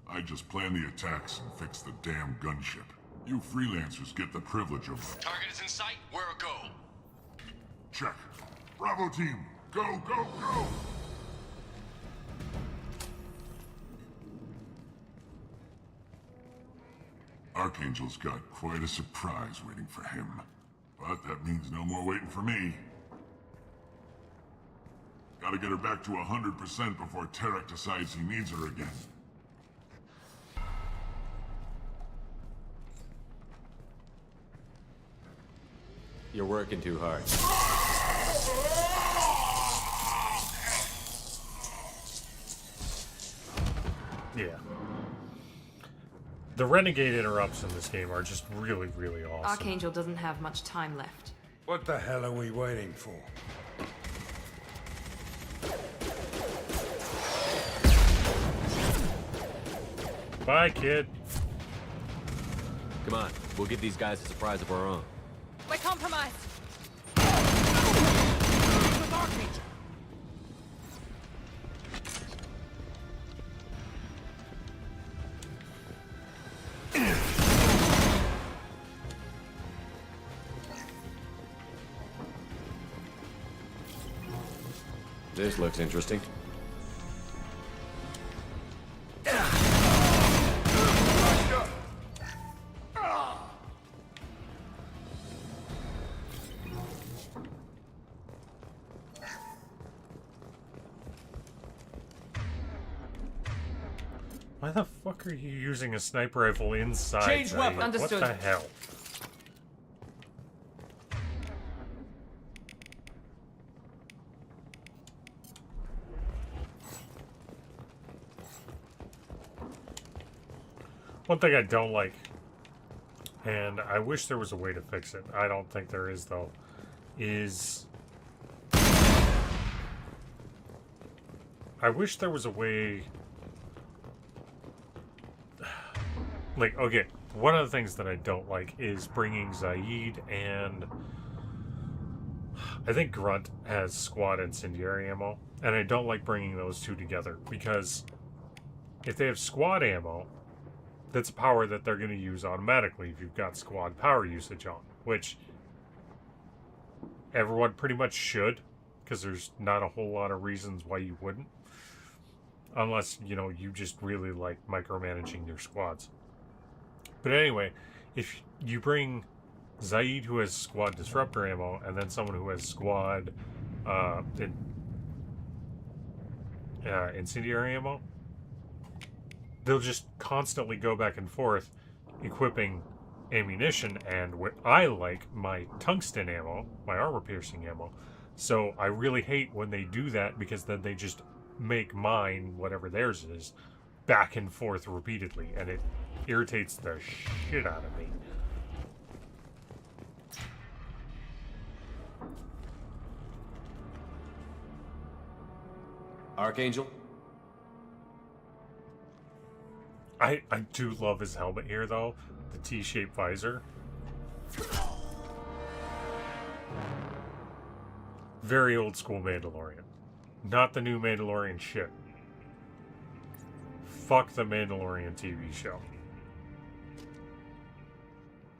I just plan the attacks and fix the damn gunship. You freelancers get the privilege of... Target is in sight. Where a go? Check. Bravo team! Go, go, go! Archangel's got quite a surprise waiting for him. But that means no more waiting for me. Gotta get her back to 100% before Tarek decides he needs her again. You're working too hard. Yeah. The renegade interrupts in this game are just really, really awesome. Archangel doesn't have much time left. What the hell are we waiting for? Bye, kid. Come on, we'll give these guys a surprise of our own. We're compromised! With Archangel! This looks interesting. Why the fuck are you using a sniper rifle inside? Change weapon. Understood. What the hell? One thing I don't like, and I wish there was a way to fix it, I don't think there is though, is... I wish there was a way... Like, okay, one of the things that I don't like is bringing Zaid and... I think Grunt has squad incendiary ammo, and I don't like bringing those two together, because if they have squad ammo, that's a power that they're going to use automatically if you've got squad power usage on, which everyone pretty much should, because there's not a whole lot of reasons why you wouldn't, unless, you know, you just really like micromanaging your squads. But anyway, if you bring Zaid, who has squad disruptor ammo, and then someone who has squad incendiary ammo, they'll just constantly go back and forth equipping ammunition, and what I like my tungsten ammo, my armor-piercing ammo. So I really hate when they do that, because then they just make mine, whatever theirs is, back and forth repeatedly, and it irritates the shit out of me. Archangel? I do love his helmet here, though. The T-shaped visor. Very old school Mandalorian. Not the new Mandalorian shit. Fuck the Mandalorian TV show.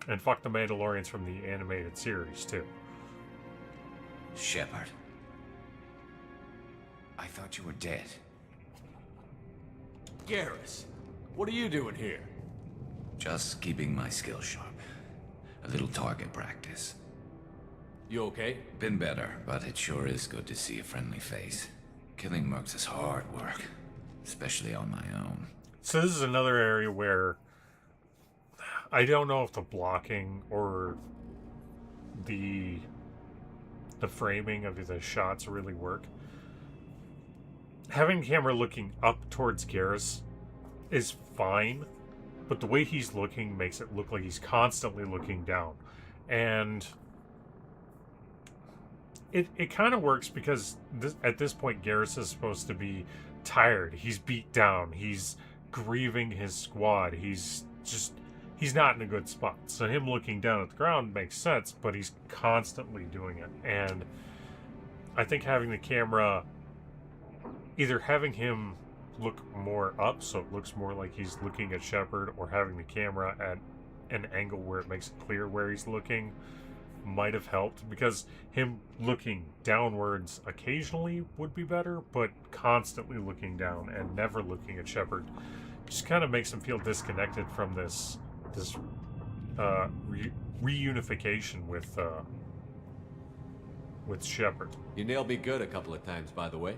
And fuck the Mandalorians from the animated series, too. Shepard. I thought you were dead. Garrus, what are you doing here? Just keeping my skills sharp. A little target practice. You okay? Been better, but it sure is good to see a friendly face. Killing mercs is hard work, especially on my own. So this is another area where I don't know if the blocking or the framing of the shots really work. Having the camera looking up towards Garrus is fine, but the way he's looking makes it look like he's constantly looking down. And it kind of works because at this point Garrus is supposed to be tired. He's beat down. He's grieving his squad. He's not in a good spot. So him looking down at the ground makes sense, but he's constantly doing it. And I think having the camera, either having him look more up so it looks more like he's looking at Shepard, or having the camera at an angle where it makes it clear where he's looking, might have helped, because him looking downwards occasionally would be better, but constantly looking down and never looking at Shepard just kind of makes him feel disconnected from this reunification with Shepard. You nailed me good a couple of times, by the way.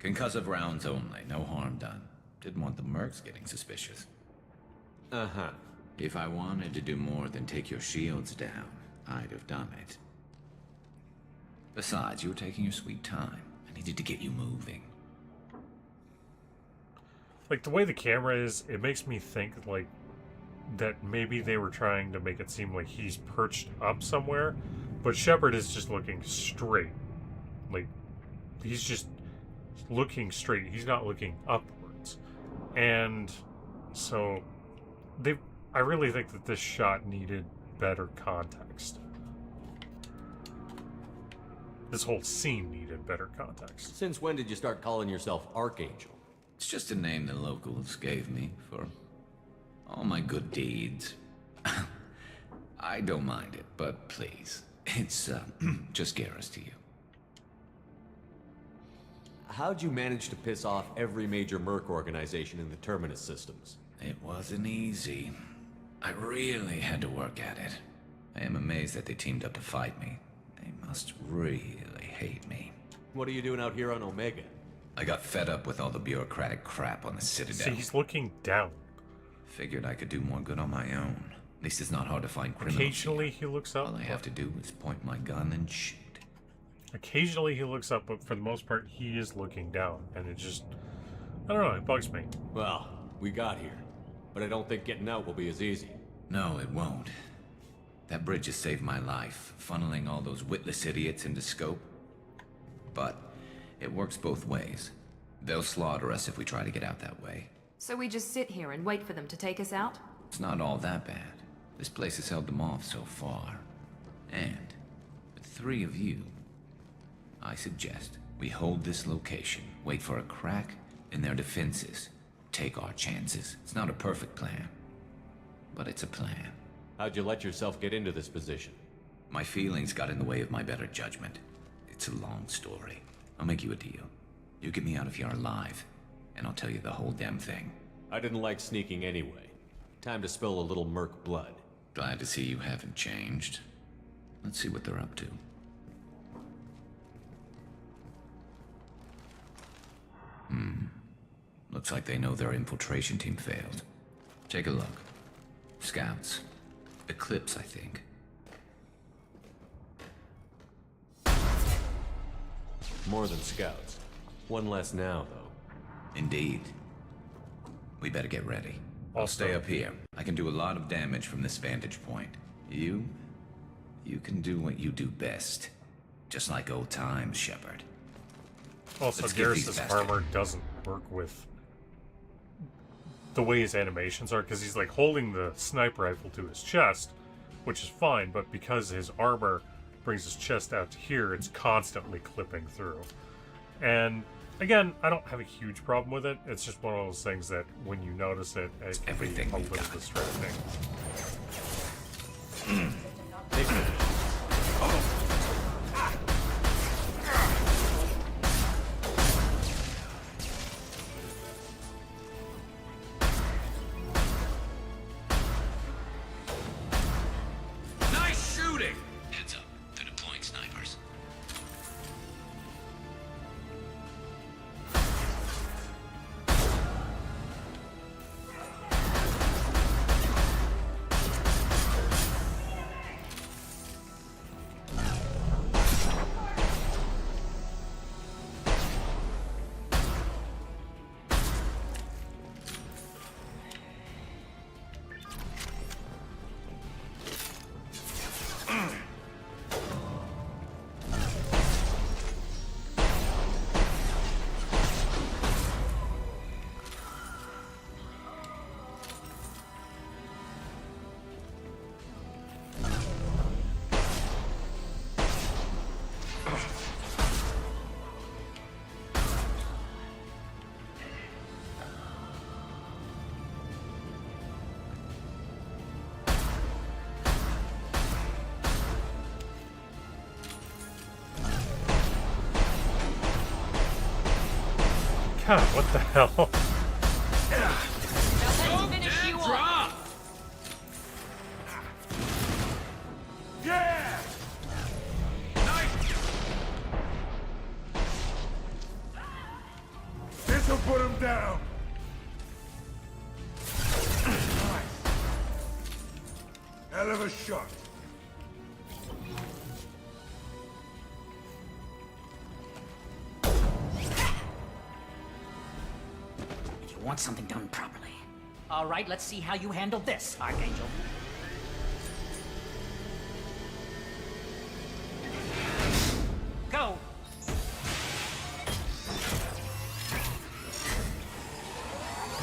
Concussive rounds only, no harm done. Didn't want the mercs getting suspicious. Uh-huh. If I wanted to do more than take your shields down, I'd have done it. Besides, you were taking your sweet time. I needed to get you moving. Like, the way the camera is, it makes me think, like, that maybe they were trying to make it seem like he's perched up somewhere, but Shepard is just looking straight. Like, he's just looking straight. He's not looking upwards. And so I really think that this shot needed better context. This whole scene needed better context. Since when did you start calling yourself Archangel? It's just a name the locals gave me for all my good deeds. I don't mind it, but please, it's just Garrus to you. How'd you manage to piss off every major merc organization in the Terminus systems? It wasn't easy. I really had to work at it. I am amazed that they teamed up to fight me. They must really hate me. What are you doing out here on Omega? I got fed up with all the bureaucratic crap on the Citadel. See, he's looking down. Figured I could do more good on my own. At least it's not hard to find criminals. Occasionally he looks up. All I have to do is point my gun and shoot. Occasionally he looks up, but for the most part he is looking down. And it just, I don't know, it bugs me. Well, we got here. But I don't think getting out will be as easy. No, it won't. That bridge has saved my life, funneling all those witless idiots into scope. But it works both ways. They'll slaughter us if we try to get out that way. So we just sit here and wait for them to take us out? It's not all that bad. This place has held them off so far. And with 3 of you, I suggest we hold this location, wait for a crack in their defenses, take our chances. It's not a perfect plan, but it's a plan. How'd you let yourself get into this position? My feelings got in the way of my better judgment. It's a long story. I'll make you a deal. You get me out of here alive, and I'll tell you the whole damn thing. I didn't like sneaking anyway. Time to spill a little merc blood. Glad to see you haven't changed. Let's see what they're up to. Looks like they know their infiltration team failed. Take a look. Scouts. Eclipse, I think. More than scouts. One less now, though. Indeed. We better get ready. I'll stay up here. I can do a lot of damage from this vantage point. You can do what you do best. Just like old times, Shepard. Also, Garrus's armor doesn't work with the way his animations are, because he's like holding the sniper rifle to his chest, which is fine, but because his armor brings his chest out to here, it's constantly clipping through. And again, I don't have a huge problem with it. It's just one of those things that when you notice it, it can be a little distracting. Nice shooting! Heads up. They're deploying snipers. God, what the hell? Drop! Yeah! Nice! This'll put him down. Nice. Hell of a shot. You want something done properly. All right, let's see how you handle this, Archangel. Go!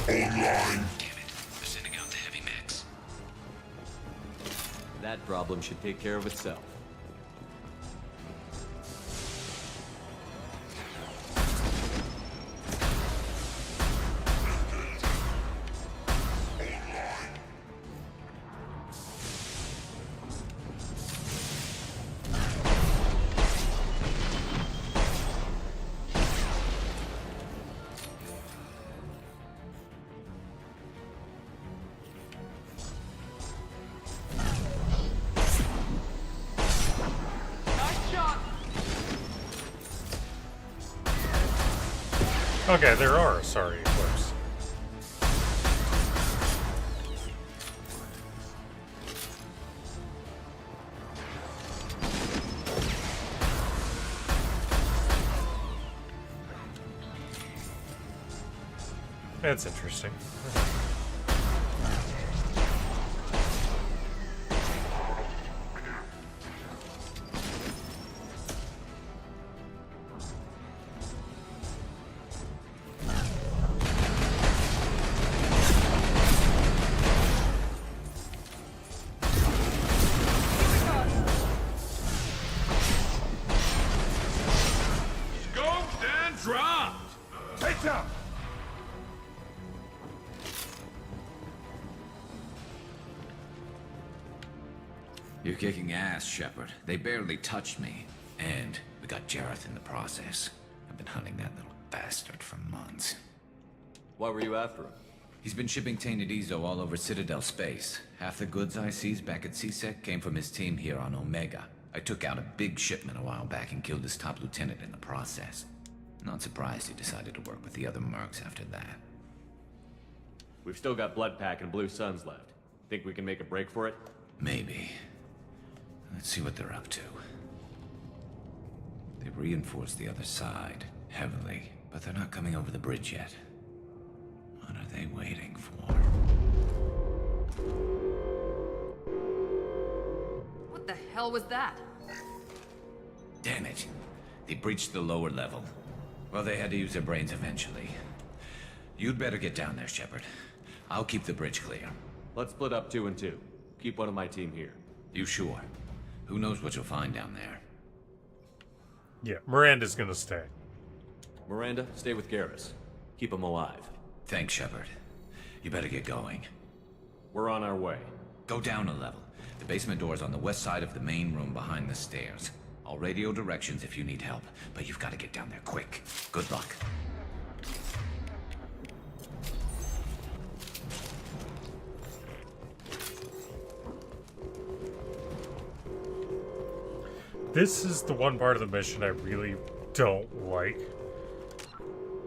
Online. Damn it. They're sending out the heavy mechs. That problem should take care of itself. Okay, there are sorry Eclipse. That's interesting. Scoped and dropped! Heads up! You're kicking ass, Shepard. They barely touched me. And we got Jareth in the process. I've been hunting that little bastard for months. Why were you after him? He's been shipping tainted Ezo all over Citadel space. Half the goods I seized back at CSEC came from his team here on Omega. I took out a big shipment a while back and killed his top lieutenant in the process. Not surprised he decided to work with the other mercs after that. We've still got Bloodpack and Blue Suns left. Think we can make a break for it? Maybe. Let's see what they're up to. They reinforced the other side, heavily, but they're not coming over the bridge yet. What are they waiting for? What the hell was that? Damn it. They breached the lower level. Well, they had to use their brains eventually. You'd better get down there, Shepard. I'll keep the bridge clear. Let's split up 2 and 2. Keep one of my team here. You sure? Who knows what you'll find down there? Yeah, Miranda's gonna stay. Miranda, stay with Garrus. Keep him alive. Thanks, Shepard. You better get going. We're on our way. Go down a level. The basement door's on the west side of the main room behind the stairs. I'll radio directions if you need help, but you've got to get down there quick. Good luck. This is the one part of the mission I really don't like.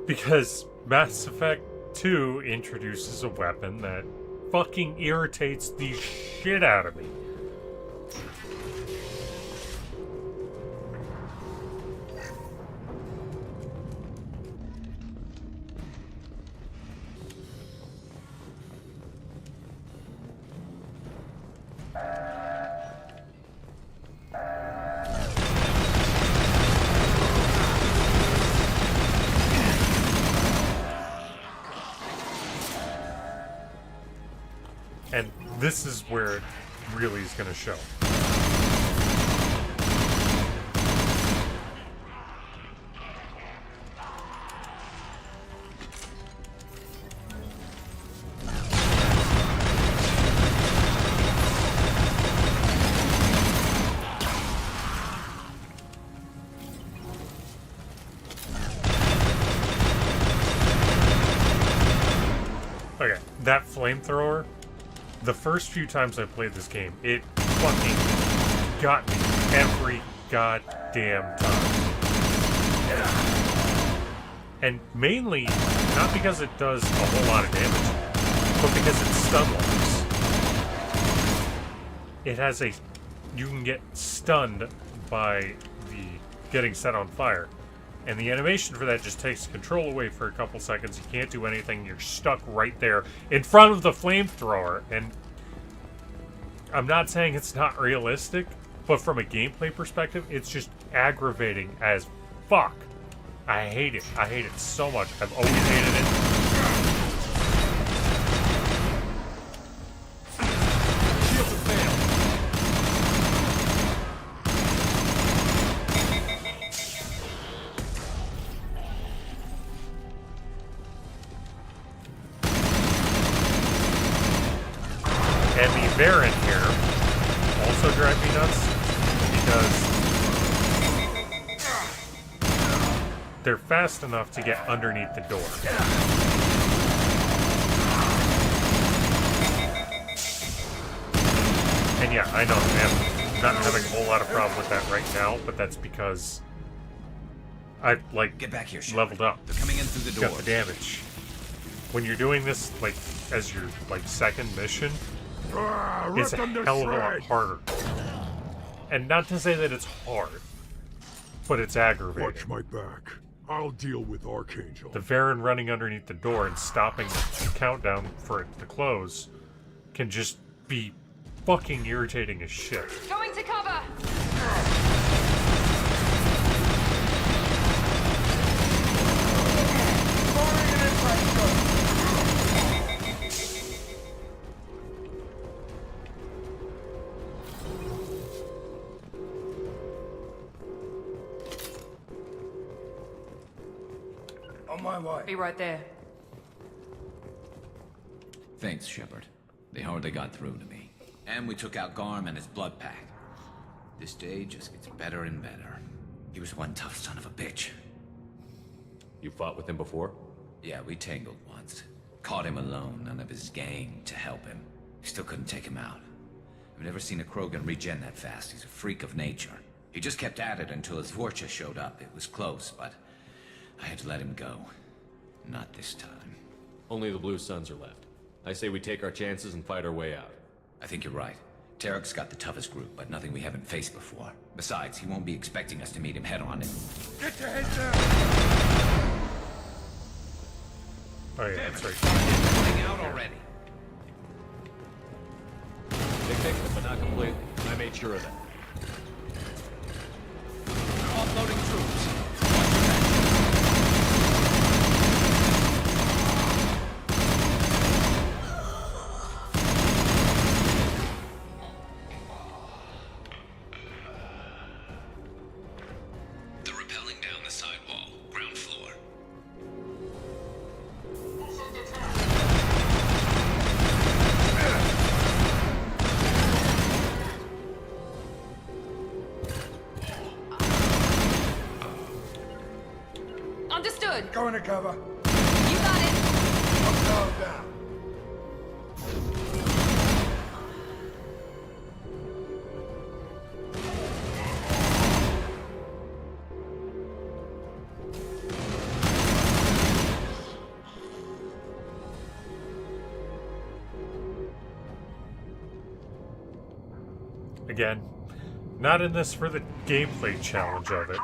Because Mass Effect 2 introduces a weapon that fucking irritates the shit out of me. And this is where it really is going to show. Okay, that flamethrower. The first few times I played this game, it fucking got me every goddamn time. And mainly, not because it does a whole lot of damage, but because it stun locks. It has a... You can get stunned by the getting set on fire. And the animation for that just takes control away for a couple seconds. You can't do anything. You're stuck right there in front of the flamethrower. And I'm not saying it's not realistic, but from a gameplay perspective, it's just aggravating as fuck. I hate it. I hate it so much. I've always hated it. And the Baron here also drive me nuts because they're fast enough to get underneath the door. And yeah, I know I'm not having a whole lot of problem with that right now, but that's because I Get back here, leveled up. They're coming in through the Got door. the damage. When you're doing this like as your second mission, it's a hell of a lot harder. And not to say that it's hard, but it's aggravating. Watch my back. I'll deal with Archangel. The Varen running underneath the door and stopping the countdown for it to close can just be fucking irritating as shit. Going to cover! On my way. Be right there. Thanks, Shepard. They hardly got through to me. And we took out Garm and his blood pack. This day just gets better and better. He was one tough son of a bitch. You fought with him before? Yeah, we tangled once. Caught him alone, none of his gang to help him. Still couldn't take him out. I've never seen a Krogan regen that fast. He's a freak of nature. He just kept at it until his Vorcha showed up. It was close, but I had to let him go. Not this time. Only the Blue Suns are left. I say we take our chances and fight our way out. I think you're right. Tarek's got the toughest group, but nothing we haven't faced before. Besides, he won't be expecting us to meet him head-on. Get your head down! Oh yeah, that's right. Getting out already. They fixed it, but not completely. I made sure of that. Offloading troops. They're rappelling down the sidewall, ground floor. Understood. Go into cover. You got it. Calm down. Again, not in this for the gameplay challenge of it.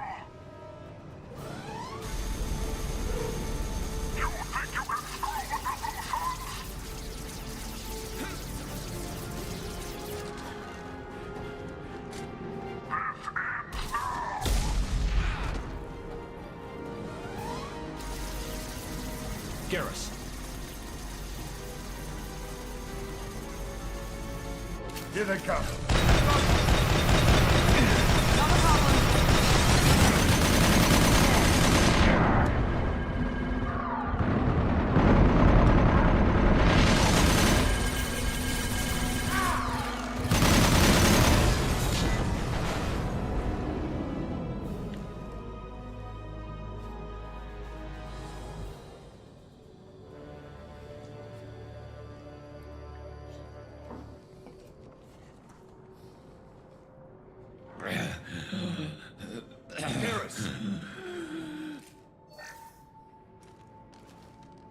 Garrus. Here they come.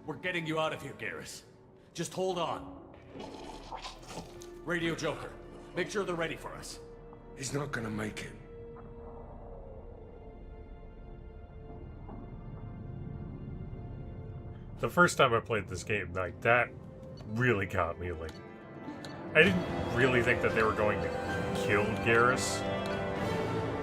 We're getting you out of here, Garrus. Just hold on. Radio Joker, make sure they're ready for us. He's not gonna make it. The first time I played this game, like, that really got me. Like, I didn't really think that they were going to kill Garrus,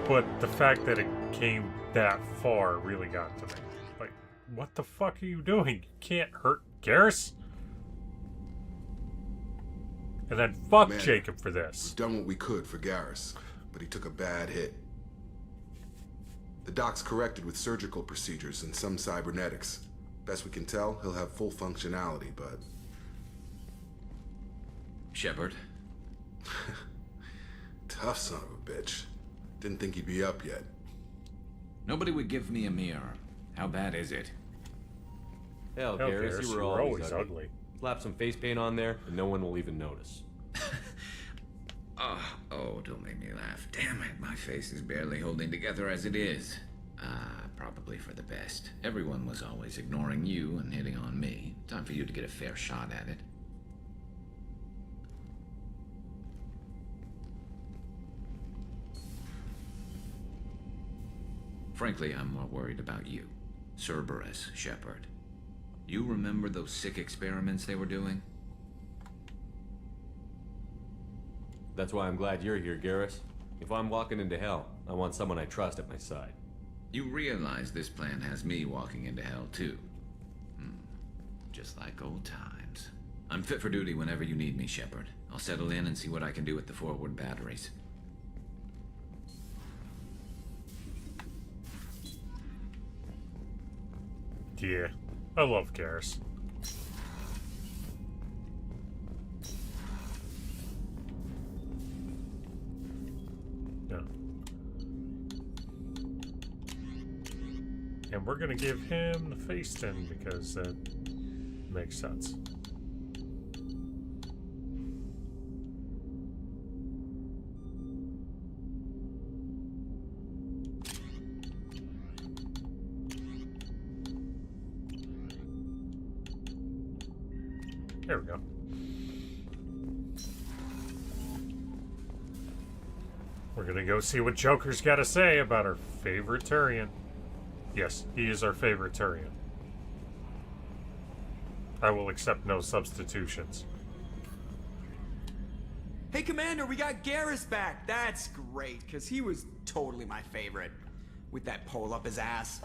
but the fact that it came that far really got to me. Like, what the fuck are you doing? You can't hurt Garrus? And then fuck Man, Jacob for this. We've done what we could for Garrus, but he took a bad hit. The doc's corrected with surgical procedures and some cybernetics. Best we can tell, he'll have full functionality, but... Shepard? Tough son of a bitch. Didn't think he'd be up yet. Nobody would give me a mirror. How bad is it? Hell, Garrus, you were always ugly. Slap some face paint on there, and no one will even notice. Oh, don't make me laugh. Damn it, my face is barely holding together as it is. Probably for the best. Everyone was always ignoring you and hitting on me. Time for you to get a fair shot at it. Frankly, I'm more worried about you. Cerberus, Shepard. You remember those sick experiments they were doing? That's why I'm glad you're here, Garrus. If I'm walking into hell, I want someone I trust at my side. You realize this plan has me walking into hell, too. Just like old times. I'm fit for duty whenever you need me, Shepard. I'll settle in and see what I can do with the forward batteries. Yeah, I love Garrus. No. And we're gonna give him the face then because that makes sense. There we go. We're gonna go see what Joker's got to say about our favorite Turian. Yes, he is our favorite Turian. I will accept no substitutions. Hey, Commander, we got Garrus back. That's great, because he was totally my favorite. With that pole up his ass.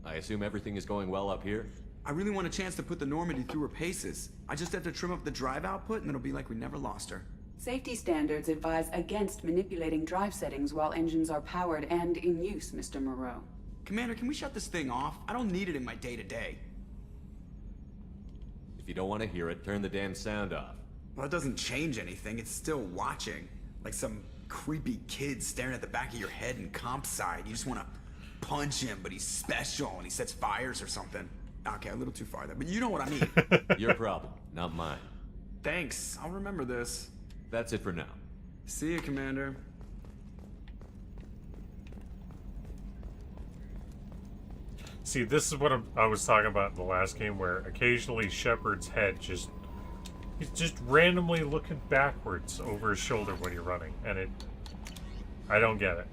I assume everything is going well up here? I really want a chance to put the Normandy through her paces. I just have to trim up the drive output, and it'll be like we never lost her. Safety standards advise against manipulating drive settings while engines are powered and in use, Mr. Moreau. Commander, can we shut this thing off? I don't need it in my day-to-day. If you don't want to hear it, turn the damn sound off. Well, it doesn't change anything. It's still watching. Like some creepy kid staring at the back of your head in comp side. You just want to punch him, but he's special and he sets fires or something. Okay, a little too far there, but you know what I mean. Your problem, not mine. Thanks. I'll remember this. That's it for now. See you, Commander. See, this is what I was talking about in the last game, where occasionally Shepard's head he's just randomly looking backwards over his shoulder when you're running, and I don't get it.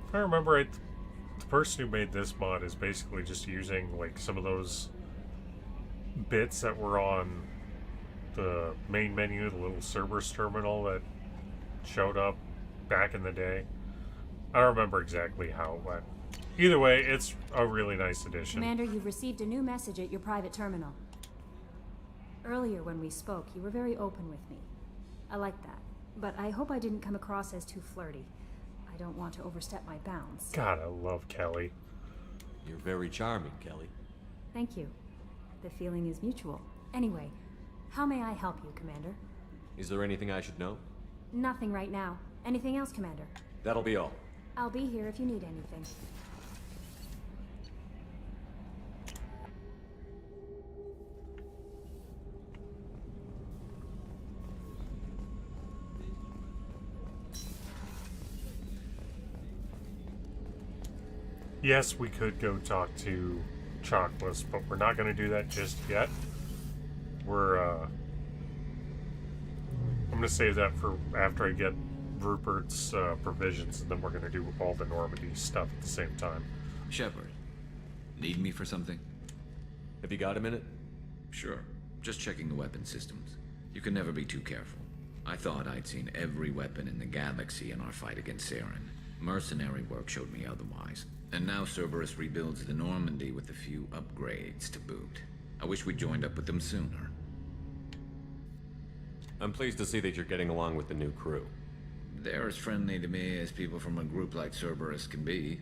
If I remember right, the person who made this mod is basically just using like some of those bits that were on the main menu, the little Cerberus terminal that showed up back in the day. I don't remember exactly how it went. Either way, it's a really nice addition. Commander, you've received a new message at your private terminal. Earlier when we spoke, you were very open with me. I like that, but I hope I didn't come across as too flirty. I don't want to overstep my bounds. God, I love Kelly. You're very charming, Kelly. Thank you. The feeling is mutual. Anyway, how may I help you, Commander? Is there anything I should know? Nothing right now. Anything else, Commander? That'll be all. I'll be here if you need anything. Yes, we could go talk to Chockless, but we're not going to do that just yet. I'm going to save that for after I get Rupert's provisions, and then we're going to do all the Normandy stuff at the same time. Shepard, need me for something? Have you got a minute? Sure. Just checking the weapon systems. You can never be too careful. I thought I'd seen every weapon in the galaxy in our fight against Saren. Mercenary work showed me otherwise. And now Cerberus rebuilds the Normandy with a few upgrades to boot. I wish we'd joined up with them sooner. I'm pleased to see that you're getting along with the new crew. They're as friendly to me as people from a group like Cerberus can be.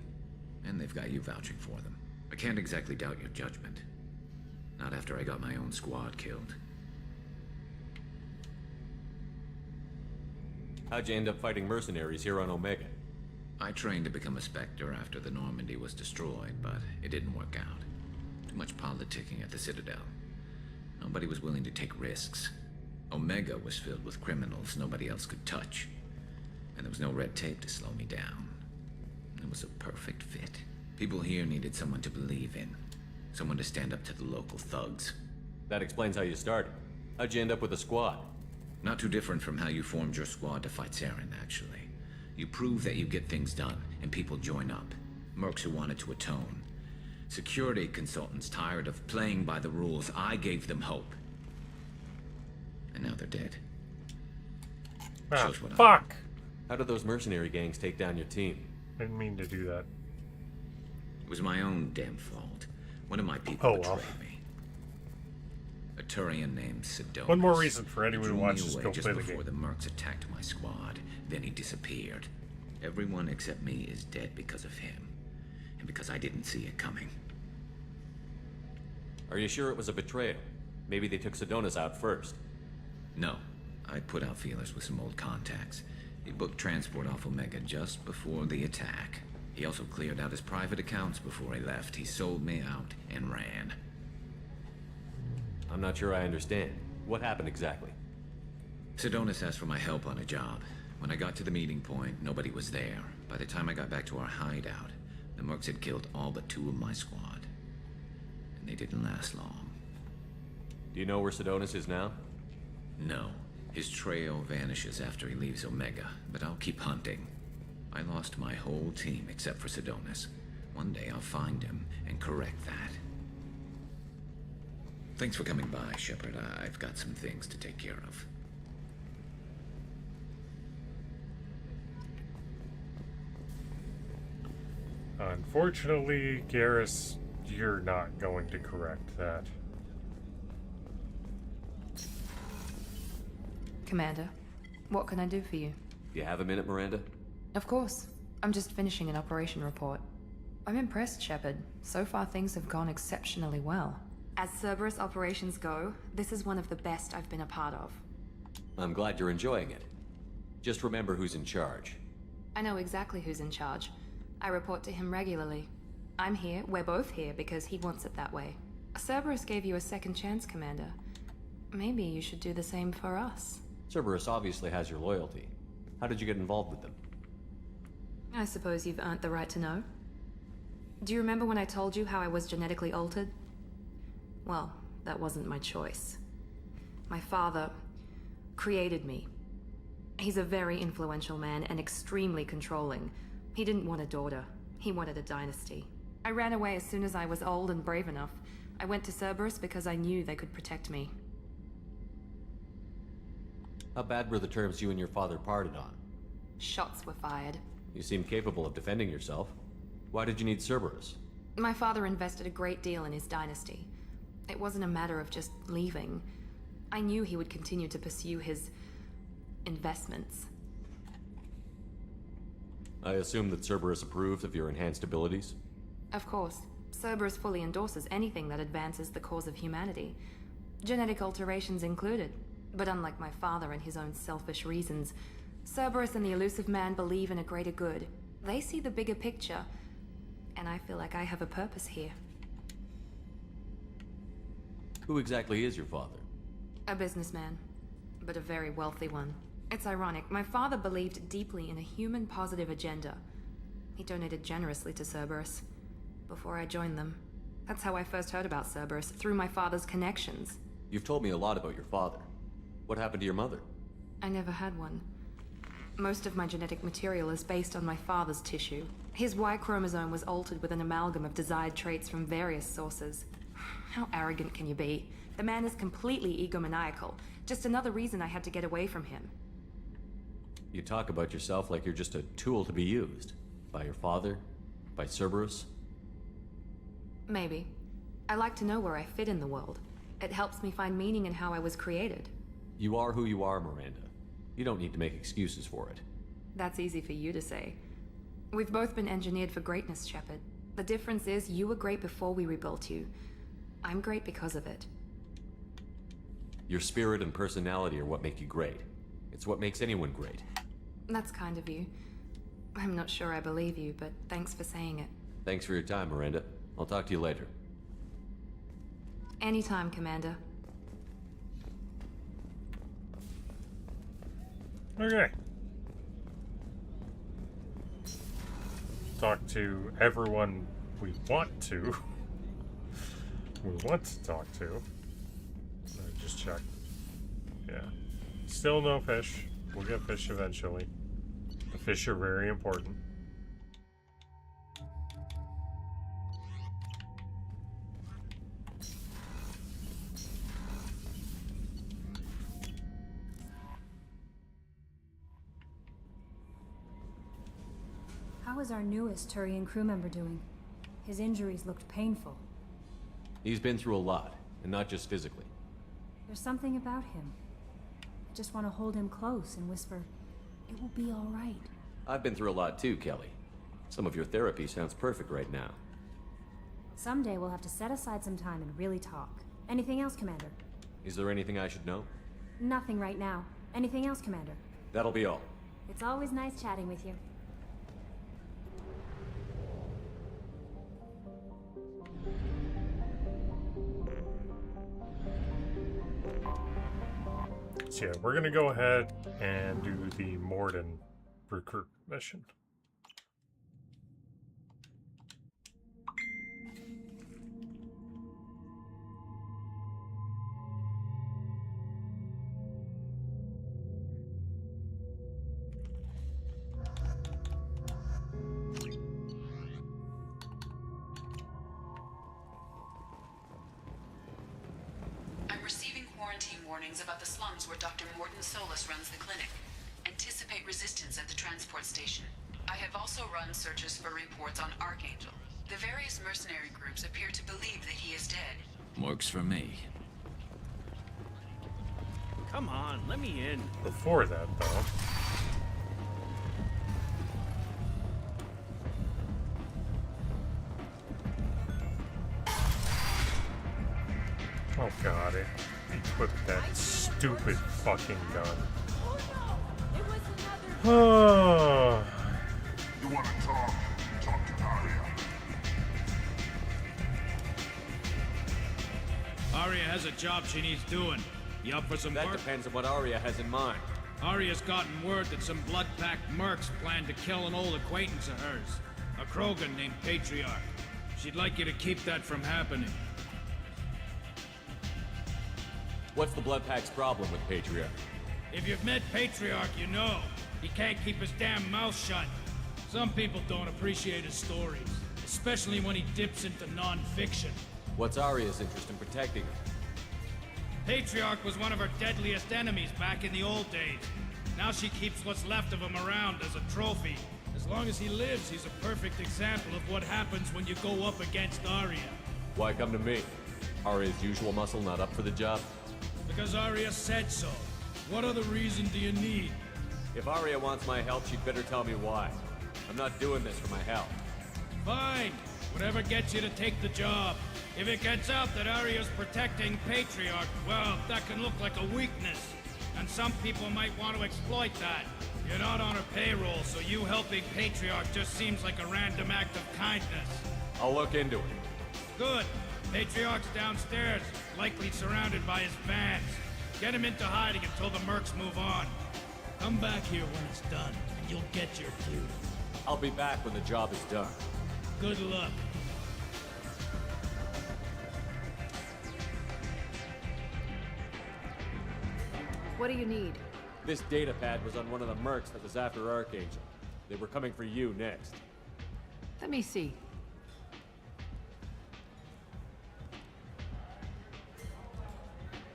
And they've got you vouching for them. I can't exactly doubt your judgment. Not after I got my own squad killed. How'd you end up fighting mercenaries here on Omega? I trained to become a Spectre after the Normandy was destroyed, but it didn't work out. Too much politicking at the Citadel. Nobody was willing to take risks. Omega was filled with criminals nobody else could touch. And there was no red tape to slow me down. It was a perfect fit. People here needed someone to believe in. Someone to stand up to the local thugs. That explains how you started. How'd you end up with a squad? Not too different from how you formed your squad to fight Saren, actually. You prove that you get things done, and people join up. Mercs who wanted to atone. Security consultants tired of playing by the rules. I gave them hope. And now they're dead. Ah, fuck! How did those mercenary gangs take down your team? I didn't mean to do that. It was my own damn fault. One of my people betrayed me. A Turian named Sidonus. One more reason for anyone who He watches drew me go away just play the before game. the Mercs attacked my squad. Then he disappeared. Everyone except me is dead because of him. And because I didn't see it coming. Are you sure it was a betrayal? Maybe they took Sidonus out first. No. I put out feelers with some old contacts. He booked transport off Omega just before the attack. He also cleared out his private accounts before he left. He sold me out and ran. I'm not sure I understand. What happened exactly? Sidonus asked for my help on a job. When I got to the meeting point, nobody was there. By the time I got back to our hideout, The mercs had killed all but 2 of my squad. And they didn't last long. Do you know where Sidonis is now? No. His trail vanishes after he leaves Omega, but I'll keep hunting. I lost my whole team except for Sidonis. One day I'll find him and correct that. Thanks for coming by, Shepard. I've got some things to take care of. Unfortunately, Garrus, you're not going to correct that. Commander, what can I do for you? Do you have a minute, Miranda? Of course. I'm just finishing an operation report. I'm impressed, Shepard. So far, things have gone exceptionally well. As Cerberus operations go, this is one of the best I've been a part of. I'm glad you're enjoying it. Just remember who's in charge. I know exactly who's in charge. I report to him regularly. I'm here, we're both here, because he wants it that way. Cerberus gave you a second chance, Commander. Maybe you should do the same for us. Cerberus obviously has your loyalty. How did you get involved with them? I suppose you've earned the right to know. Do you remember when I told you how I was genetically altered? Well, that wasn't my choice. My father created me. He's a very influential man and extremely controlling. He didn't want a daughter. He wanted a dynasty. I ran away as soon as I was old and brave enough. I went to Cerberus because I knew they could protect me. How bad were the terms you and your father parted on? Shots were fired. You seem capable of defending yourself. Why did you need Cerberus? My father invested a great deal in his dynasty. It wasn't a matter of just leaving. I knew he would continue to pursue his investments. I assume that Cerberus approved of your enhanced abilities? Of course. Cerberus fully endorses anything that advances the cause of humanity. Genetic alterations included. But unlike my father and his own selfish reasons, Cerberus and the Elusive Man believe in a greater good. They see the bigger picture, and I feel like I have a purpose here. Who exactly is your father? A businessman, but a very wealthy one. It's ironic, my father believed deeply in a human-positive agenda. He donated generously to Cerberus before I joined them. That's how I first heard about Cerberus, through my father's connections. You've told me a lot about your father. What happened to your mother? I never had one. Most of my genetic material is based on my father's tissue. His Y chromosome was altered with an amalgam of desired traits from various sources. How arrogant can you be? The man is completely egomaniacal. Just another reason I had to get away from him. You talk about yourself like you're just a tool to be used. By your father? By Cerberus? Maybe. I like to know where I fit in the world. It helps me find meaning in how I was created. You are who you are, Miranda. You don't need to make excuses for it. That's easy for you to say. We've both been engineered for greatness, Shepard. The difference is you were great before we rebuilt you. I'm great because of it. Your spirit and personality are what make you great. It's what makes anyone great. That's kind of you. I'm not sure I believe you, but thanks for saying it. Thanks for your time, Miranda. I'll talk to you later. Anytime, Commander. Okay. Talk to everyone we want to. We want to talk to. Just check. Yeah. Still no fish. We'll get fish eventually. The fish are very important. How is our newest Turian crew member doing? His injuries looked painful. He's been through a lot, and not just physically. There's something about him. I just want to hold him close and whisper, "It will be all right." I've been through a lot too, Kelly. Some of your therapy sounds perfect right now. Someday we'll have to set aside some time and really talk. Anything else, Commander? Is there anything I should know? Nothing right now. Anything else, Commander? That'll be all. It's always nice chatting with you. So yeah, we're gonna go ahead and do the Morden recruit mission. receiving quarantine warnings about the slums where Dr. Morton Solus runs the clinic. Anticipate resistance at the transport station. I have also run searches for reports on Archangel. The various mercenary groups appear to believe that he is dead. Works for me. Come on, let me in. Before that, though. Oh god, it equipped that stupid fucking gun. Oh. You want to talk? Talk to Arya. Arya has a job she needs doing. You up for some work? That depends on what Arya has in mind. Arya's gotten word that some blood-packed mercs plan to kill an old acquaintance of hers. A Krogan named Patriarch. She'd like you to keep that from happening. What's the Bloodpack's problem with Patriarch? If you've met Patriarch, you know. He can't keep his damn mouth shut. Some people don't appreciate his stories, especially when he dips into non-fiction. What's Arya's interest in protecting him? Patriarch was one of her deadliest enemies back in the old days. Now she keeps what's left of him around as a trophy. As long as he lives, he's a perfect example of what happens when you go up against Arya. Why come to me? Arya's usual muscle not up for the job? Because Arya said so. What other reason do you need? If Arya wants my help, she'd better tell me why. I'm not doing this for my health. Fine. Whatever gets you to take the job. If it gets out that Arya's protecting Patriarch, well, that can look like a weakness. And some people might want to exploit that. You're not on her payroll, so you helping Patriarch just seems like a random act of kindness. I'll look into it. Good. Patriarch's downstairs, likely surrounded by his fans. Get him into hiding until the mercs move on. Come back here when it's done, and you'll get your due. I'll be back when the job is done. Good luck. What do you need? This data pad was on one of the mercs that was after Archangel. They were coming for you next. Let me see.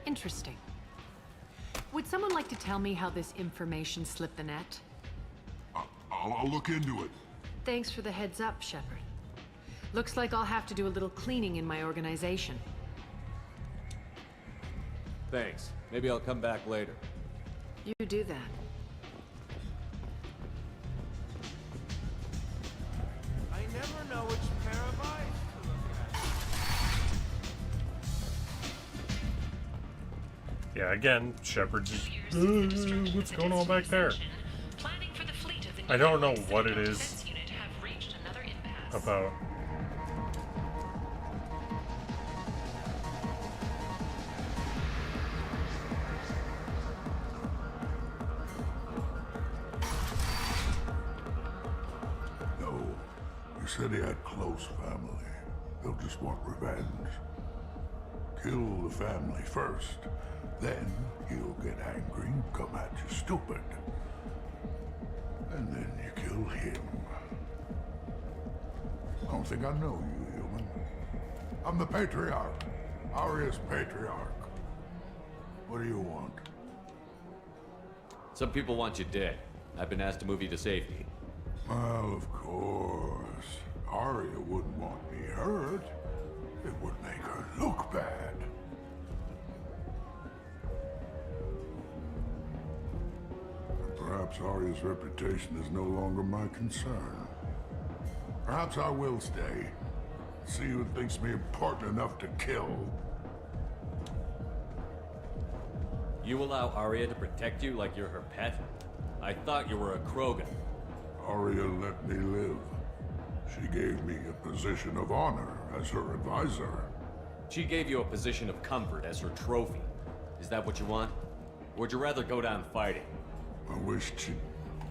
Interesting. Would someone like to tell me how this information slipped the net? I'll look into it. Thanks for the heads up, Shepard. Looks like I'll have to do a little cleaning in my organization. Thanks. Maybe I'll come back later. You do that. I never know which pair of eyes to look at. Yeah, again, Shepard just... what's going on back there? I don't know what it is about... Said he had close family. They'll just want revenge. Kill the family first, then he'll get angry and come at you stupid. And then you kill him. I don't think I know you, human. I'm the Patriarch. Arya's Patriarch. What do you want? Some people want you dead. I've been asked to move you to safety. Well, of course. Arya wouldn't want me hurt. It would make her look bad. And perhaps Arya's reputation is no longer my concern. Perhaps I will stay. See who thinks me important enough to kill. You allow Arya to protect you like you're her pet? I thought you were a Krogan. Arya let me live. She gave me a position of honor as her advisor. She gave you a position of comfort as her trophy. Is that what you want? Or would you rather go down fighting? I wished she'd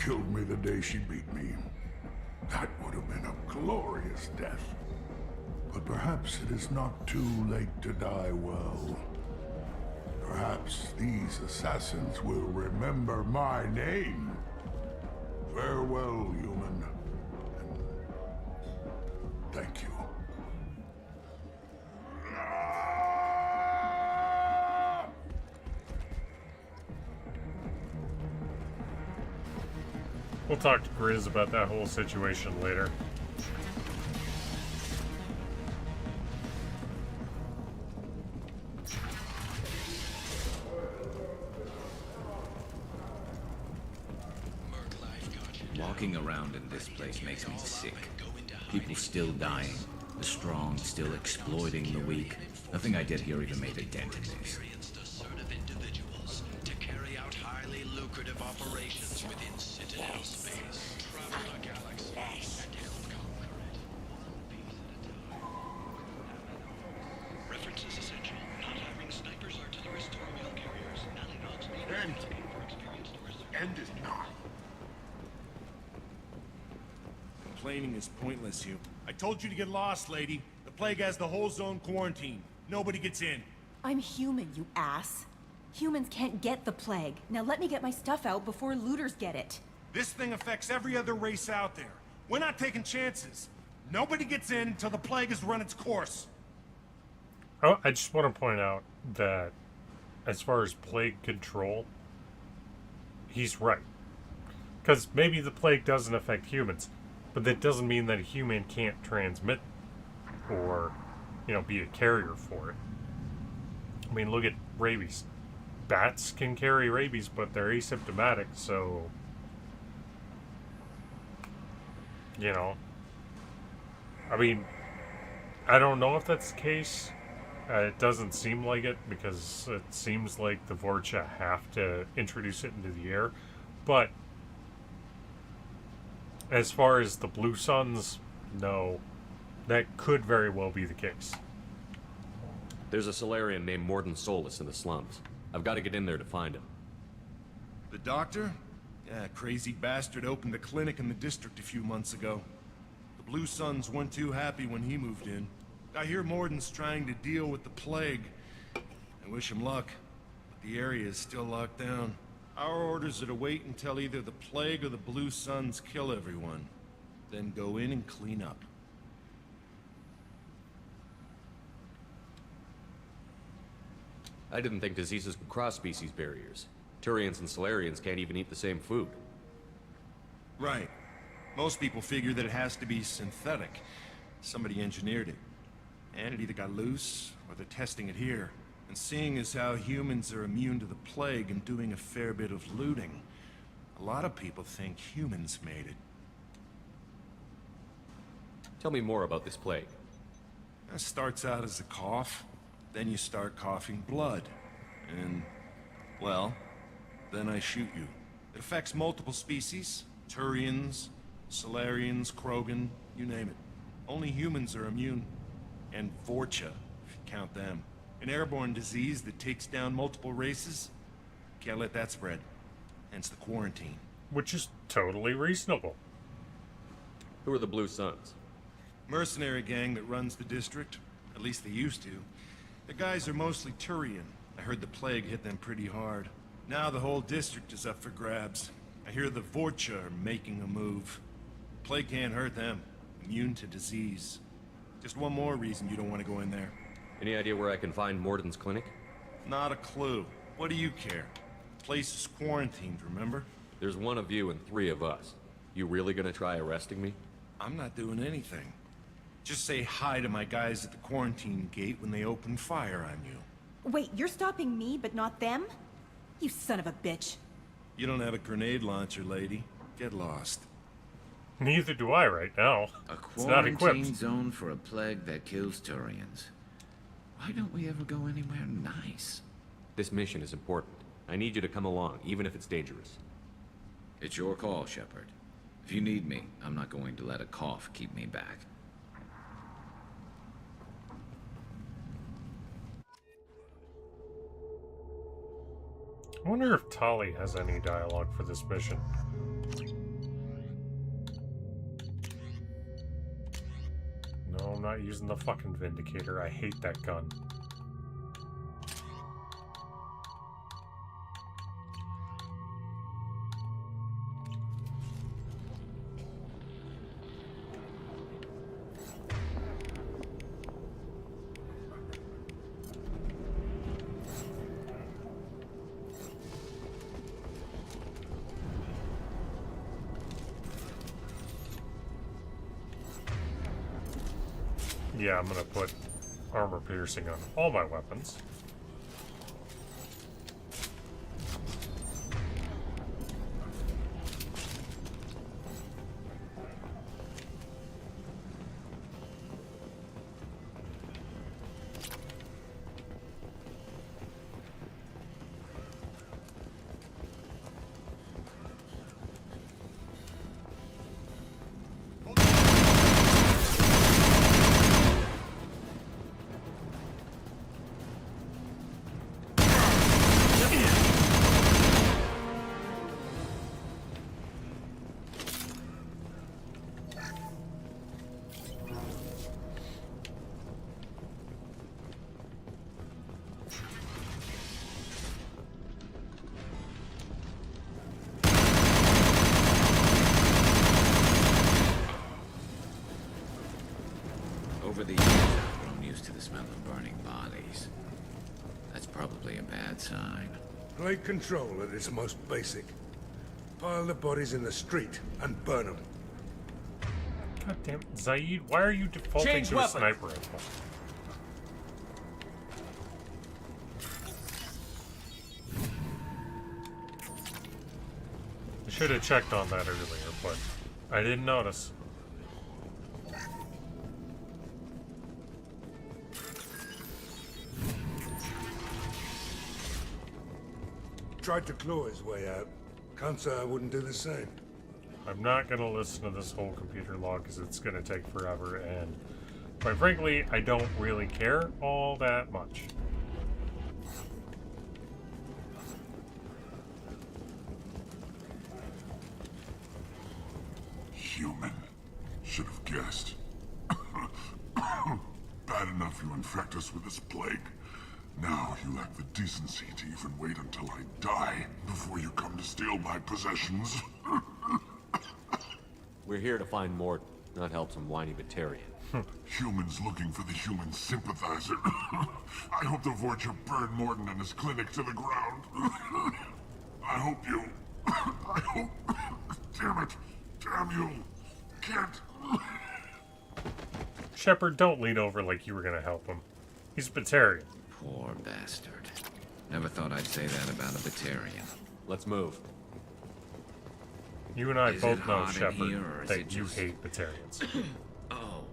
killed me the day she beat me. That would have been a glorious death. But perhaps it is not too late to die well. Perhaps these assassins will remember my name. Farewell, human. And thank you. We'll talk to Grizz about that whole situation later. Walking around in this place makes me sick. People still dying. The strong still exploiting the weak. Nothing I did here even made a dent in this. To carry out highly lucrative operations within Citadel space. Travel the galaxy and help conquer it. References essential. Not having snipers, artillerists, or mail carriers. Allilogs may be for experienced End is not. Complaining is pointless, you. I told you to get lost, lady. The plague has the whole zone quarantined. Nobody gets in. I'm human, you ass. Humans can't get the plague. Now let me get my stuff out before looters get it. This thing affects every other race out there. We're not taking chances. Nobody gets in until the plague has run its course. Oh, I just want to point out that as far as plague control, he's right. Because maybe the plague doesn't affect humans, but that doesn't mean that a human can't transmit or, be a carrier for it. I mean, look at rabies. Bats can carry rabies, but they're asymptomatic, so, I mean, I don't know if that's the case. It doesn't seem like it, because it seems like the Vorcha have to introduce it into the air. But as far as the Blue Suns, no. That could very well be the case. There's a Solarian named Morden Solus in the slums. I've got to get in there to find him. The doctor? Yeah, crazy bastard opened a clinic in the district a few months ago. The Blue Suns weren't too happy when he moved in. I hear Morden's trying to deal with the plague. I wish him luck, but the area is still locked down. Our orders are to wait until either the plague or the Blue Suns kill everyone. Then go in and clean up. I didn't think diseases could cross species barriers. Turians and Solarians can't even eat the same food. Right. Most people figure that it has to be synthetic. Somebody engineered it. And it either got loose, or they're testing it here. And seeing as how humans are immune to the plague and doing a fair bit of looting, a lot of people think humans made it. Tell me more about this plague. It starts out as a cough, then you start coughing blood. And, well, then I shoot you. It affects multiple species. Turians, Solarians, Krogan, you name it. Only humans are immune. And Vorcha, if you count them. An airborne disease that takes down multiple races. Can't let that spread. Hence the quarantine. Which is totally reasonable. Who are the Blue Suns? Mercenary gang that runs the district. At least they used to. The guys are mostly Turian. I heard the plague hit them pretty hard. Now the whole district is up for grabs. I hear the Vorcha are making a move. Plague can't hurt them. Immune to disease. Just one more reason you don't want to go in there. Any idea where I can find Morden's clinic? Not a clue. What do you care? The place is quarantined, remember? There's one of you and 3 of us. You really gonna try arresting me? I'm not doing anything. Just say hi to my guys at the quarantine gate when they open fire on you. Wait, you're stopping me, but not them? You son of a bitch. You don't have a grenade launcher, lady. Get lost. Neither do I right now. A It's not equipped. quarantine zone for a plague that kills Turians. Why don't we ever go anywhere nice? This mission is important. I need you to come along, even if it's dangerous. It's your call, Shepard. If you need me, I'm not going to let a cough keep me back. I wonder if Tali has any dialogue for this mission. No, I'm not using the fucking Vindicator. I hate that gun. Yeah, I'm gonna put armor piercing on all my weapons. Over the years, I've grown used to the smell of burning bodies. That's probably a bad sign. Plague control at its most basic. Pile the bodies in the street and burn them. God damn it. Zaid, why are you defaulting Change to weapon. a sniper rifle? I should have checked on that earlier, but I didn't notice. Tried to claw his way out. Can't say I wouldn't do the same. I'm not going to listen to this whole computer log because it's going to take forever, and quite frankly, I don't really care all that much. Human. Should have guessed. Bad enough you infect us with this plague. Now you lack the decency to even wait until I die before you come to steal my possessions. We're here to find Mort, not help some whiny Batarian. Humans looking for the human sympathizer. I hope the Vorcha burn Morton and his clinic to the ground. I hope you... I hope... Damn it. Damn you. Can't... Shepard, don't lean over like you were going to help him. He's a Batarian. Poor bastard. Never thought I'd say that about a Batarian. Let's move. You and I Is both it know, hot in Shepard, here, or is that it you just- hate Batarians. Oh,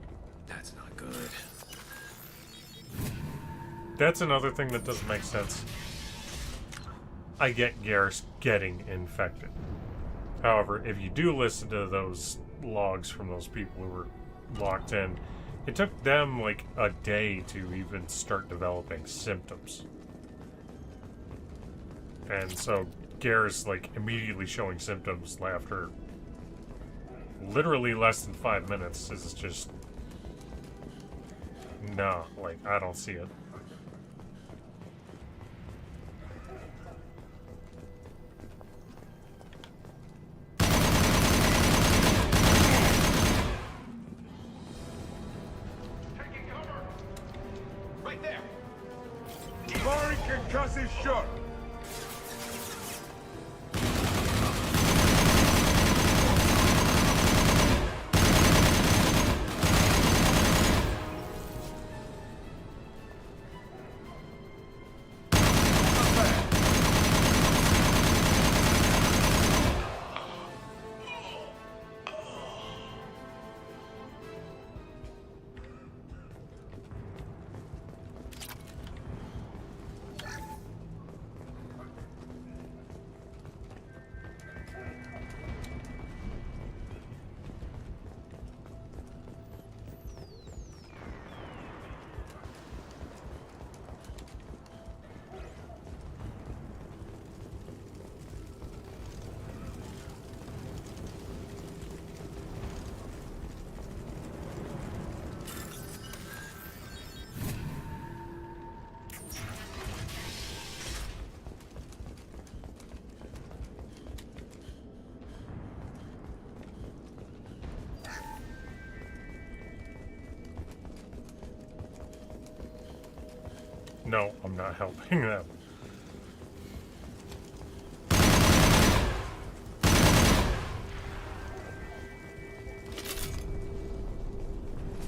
that's not good. That's another thing that doesn't make sense. I get Garrus getting infected. However, if you do listen to those logs from those people who were locked in, it took them like a day to even start developing symptoms. And so Garrus like immediately showing symptoms after literally less than 5 minutes is just no, like I don't see it. Right there. Firing concussive shot. No, I'm not helping them.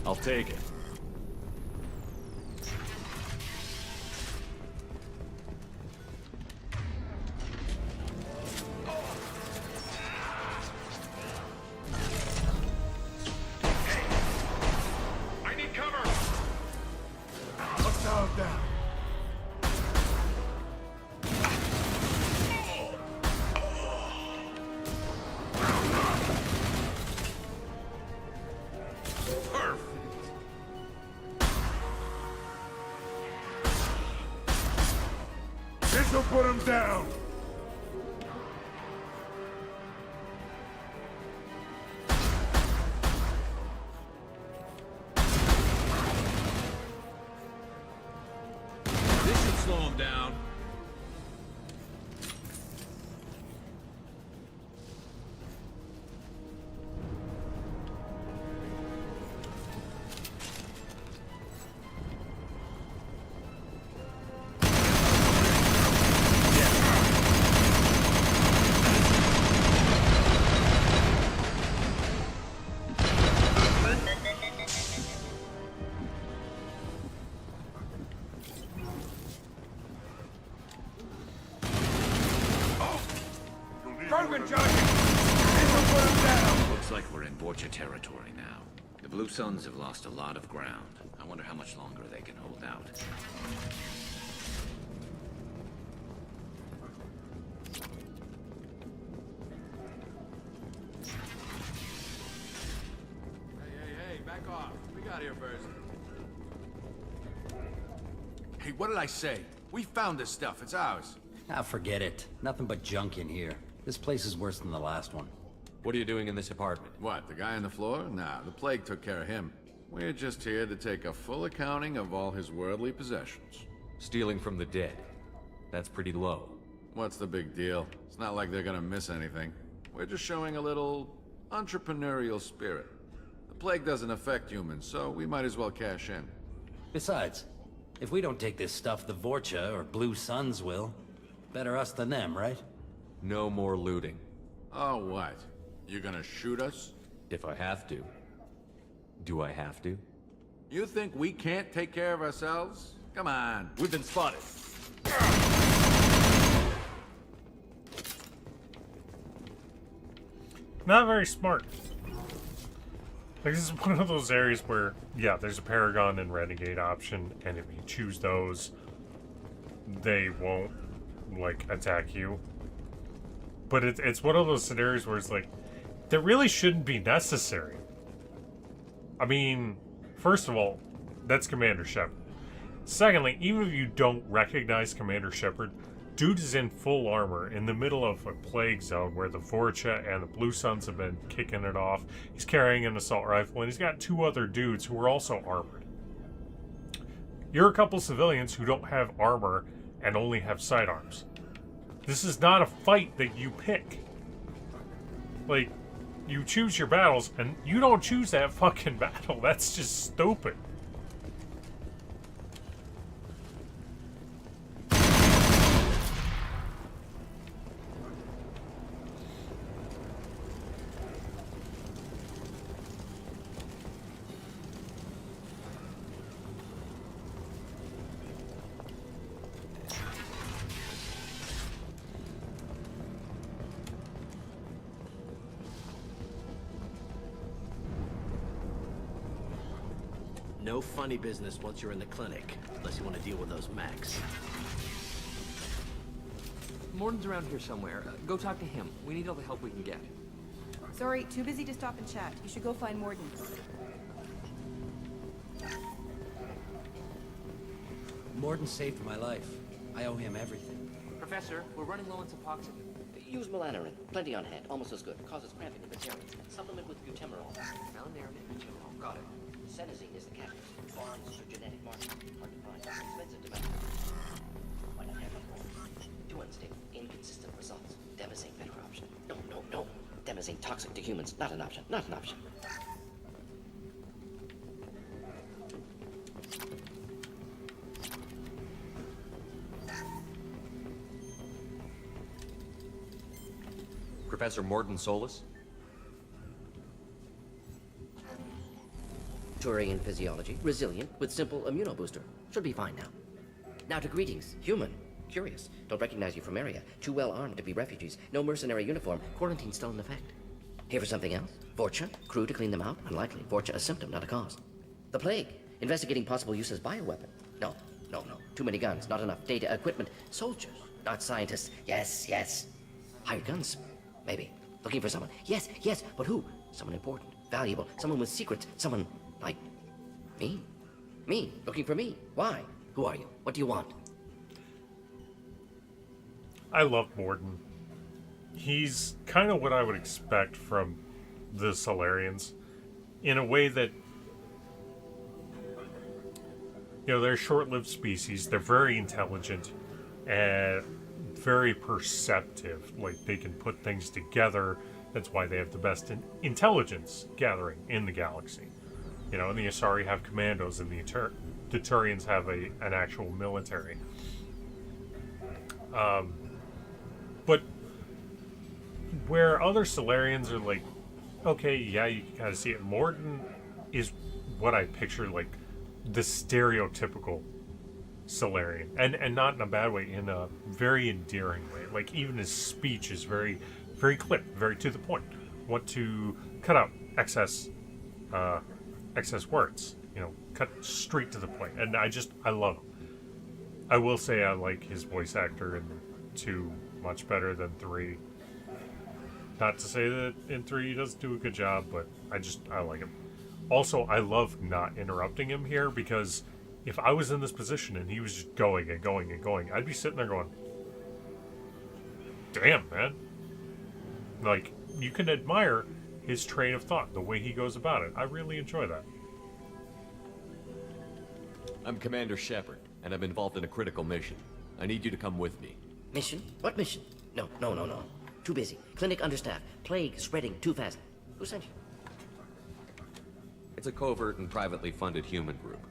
I'll take it. This'll put him down! This should slow him down. Looks like we're in Vorcha territory now. The Blue Suns have lost a lot of ground. I wonder how much longer they can hold out. Hey, back off. We got here first. Hey, what did I say? We found this stuff. It's ours. Ah, forget it. Nothing but junk in here. This place is worse than the last one. What are you doing in this apartment? What, the guy on the floor? Nah, the plague took care of him. We're just here to take a full accounting of all his worldly possessions. Stealing from the dead. That's pretty low. What's the big deal? It's not like they're gonna miss anything. We're just showing a little entrepreneurial spirit. The plague doesn't affect humans, so we might as well cash in. Besides, if we don't take this stuff, the Vorcha or Blue Suns will. Better us than them, right? No more looting. Oh, what? You gonna shoot us? If I have to. Do I have to? You think we can't take care of ourselves? Come on. We've been spotted. Not very smart. Like, this is one of those areas where, yeah, there's a Paragon and Renegade option, and if you choose those, they won't, like, attack you. But it's one of those scenarios where it's like, that really shouldn't be necessary. I mean, first of all, that's Commander Shepard. Secondly, even if you don't recognize Commander Shepard, dude is in full armor in the middle of a plague zone where the Vorcha and the Blue Suns have been kicking it off. He's carrying an assault rifle, and he's got two other dudes who are also armored. You're a couple civilians who don't have armor and only have sidearms. This is not a fight that you pick. Like, you choose your battles, and you don't choose that fucking battle. That's just stupid. No funny business once you're in the clinic, unless you want to deal with those mechs. Morden's around here somewhere. Go talk to him. We need all the help we can get. Sorry, too busy to stop and chat. You should go find Morden. Morden saved my life. I owe him everything. Professor, we're running low on Suboxone. Use malanarin. Plenty on hand. Almost as good. Causes cramping in the joints. Supplement with butemerol. Malanarin and butemerol. Got it. Senesine is the catalyst. Bonds to genetic markers. Hard to find. Expensive to make. Why not have more? Too unstable. Inconsistent results. Demazine better option. No. Demazine toxic to humans. Not an option. Not an option. Professor Morden Solus? Turian physiology. Resilient with simple immunobooster. Should be fine now. Now to greetings. Human. Curious. Don't recognize you from area. Too well armed to be refugees. No mercenary uniform. Quarantine still in effect. Here for something else? Vorcha? Crew to clean them out? Unlikely. Vorcha a symptom, not a cause. The plague. Investigating possible use as bioweapon. No. Too many guns. Not enough data, equipment. Soldiers. Not scientists. Yes. Hired guns. Maybe. Looking for someone. Yes. But who? Someone important. Valuable. Someone with secrets. Someone like me. Me. Looking for me. Why? Who are you? What do you want? I love Morden. He's kind of what I would expect from the Solarians, in a way that, you know, they're a short-lived species. They're very intelligent and very perceptive. Like, they can put things together. That's why they have the best intelligence gathering in the galaxy. You know, and the Asari have commandos, and the Turians have an actual military. But where other Solarians are like, okay, yeah, you can kind of see it. Morden is what I picture, like, the stereotypical Solarian. And not in a bad way, in a very endearing way. Like, even his speech is very, very clipped, very to the point. Want to cut out excess words. You know, cut straight to the point. And I love him. I will say I like his voice actor in 2 much better than 3. Not to say that in 3 he doesn't do a good job, but I like him. Also, I love not interrupting him here, because if I was in this position and he was just going and going and going, I'd be sitting there going, damn, man. Like, you can admire his train of thought, the way he goes about it. I really enjoy that. I'm Commander Shepard, and I'm involved in a critical mission. I need you to come with me. Mission? What mission? No. Too busy. Clinic understaffed. Plague spreading too fast. Who sent you? It's a covert and privately funded human group.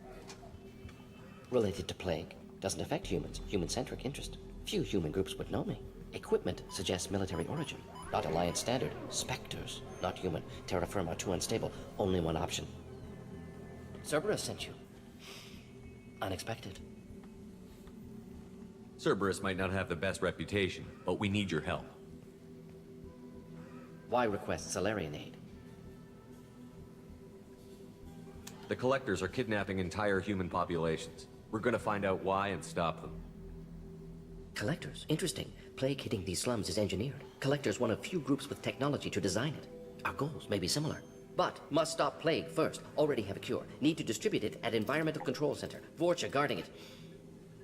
Related to plague. Doesn't affect humans. Human-centric interest. Few human groups would know me. Equipment suggests military origin. Not Alliance standard. Spectres. Not human. Terra firma too unstable. Only one option. Cerberus sent you. Unexpected. Cerberus might not have the best reputation, but we need your help. Why request Solarian aid? The Collectors are kidnapping entire human populations. We're gonna find out why and stop them. Collectors? Interesting. Plague hitting these slums is engineered. Collectors one of few groups with technology to design it. Our goals may be similar. But must stop plague first. Already have a cure. Need to distribute it at Environmental Control Center. Vorcha guarding it.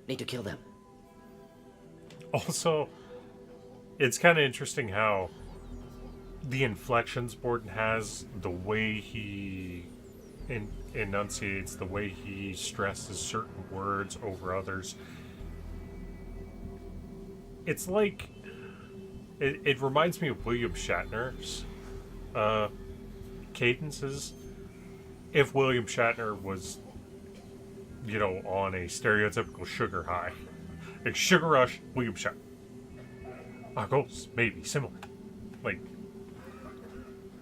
Need to kill them. Also, it's kind of interesting how the inflections Morden has, the way he enunciates, the way he stresses certain words over others. It's like, it reminds me of William Shatner's cadences. If William Shatner was, you know, on a stereotypical sugar high. Like, Sugar Rush, William Shatner. Our goals may be similar. Like,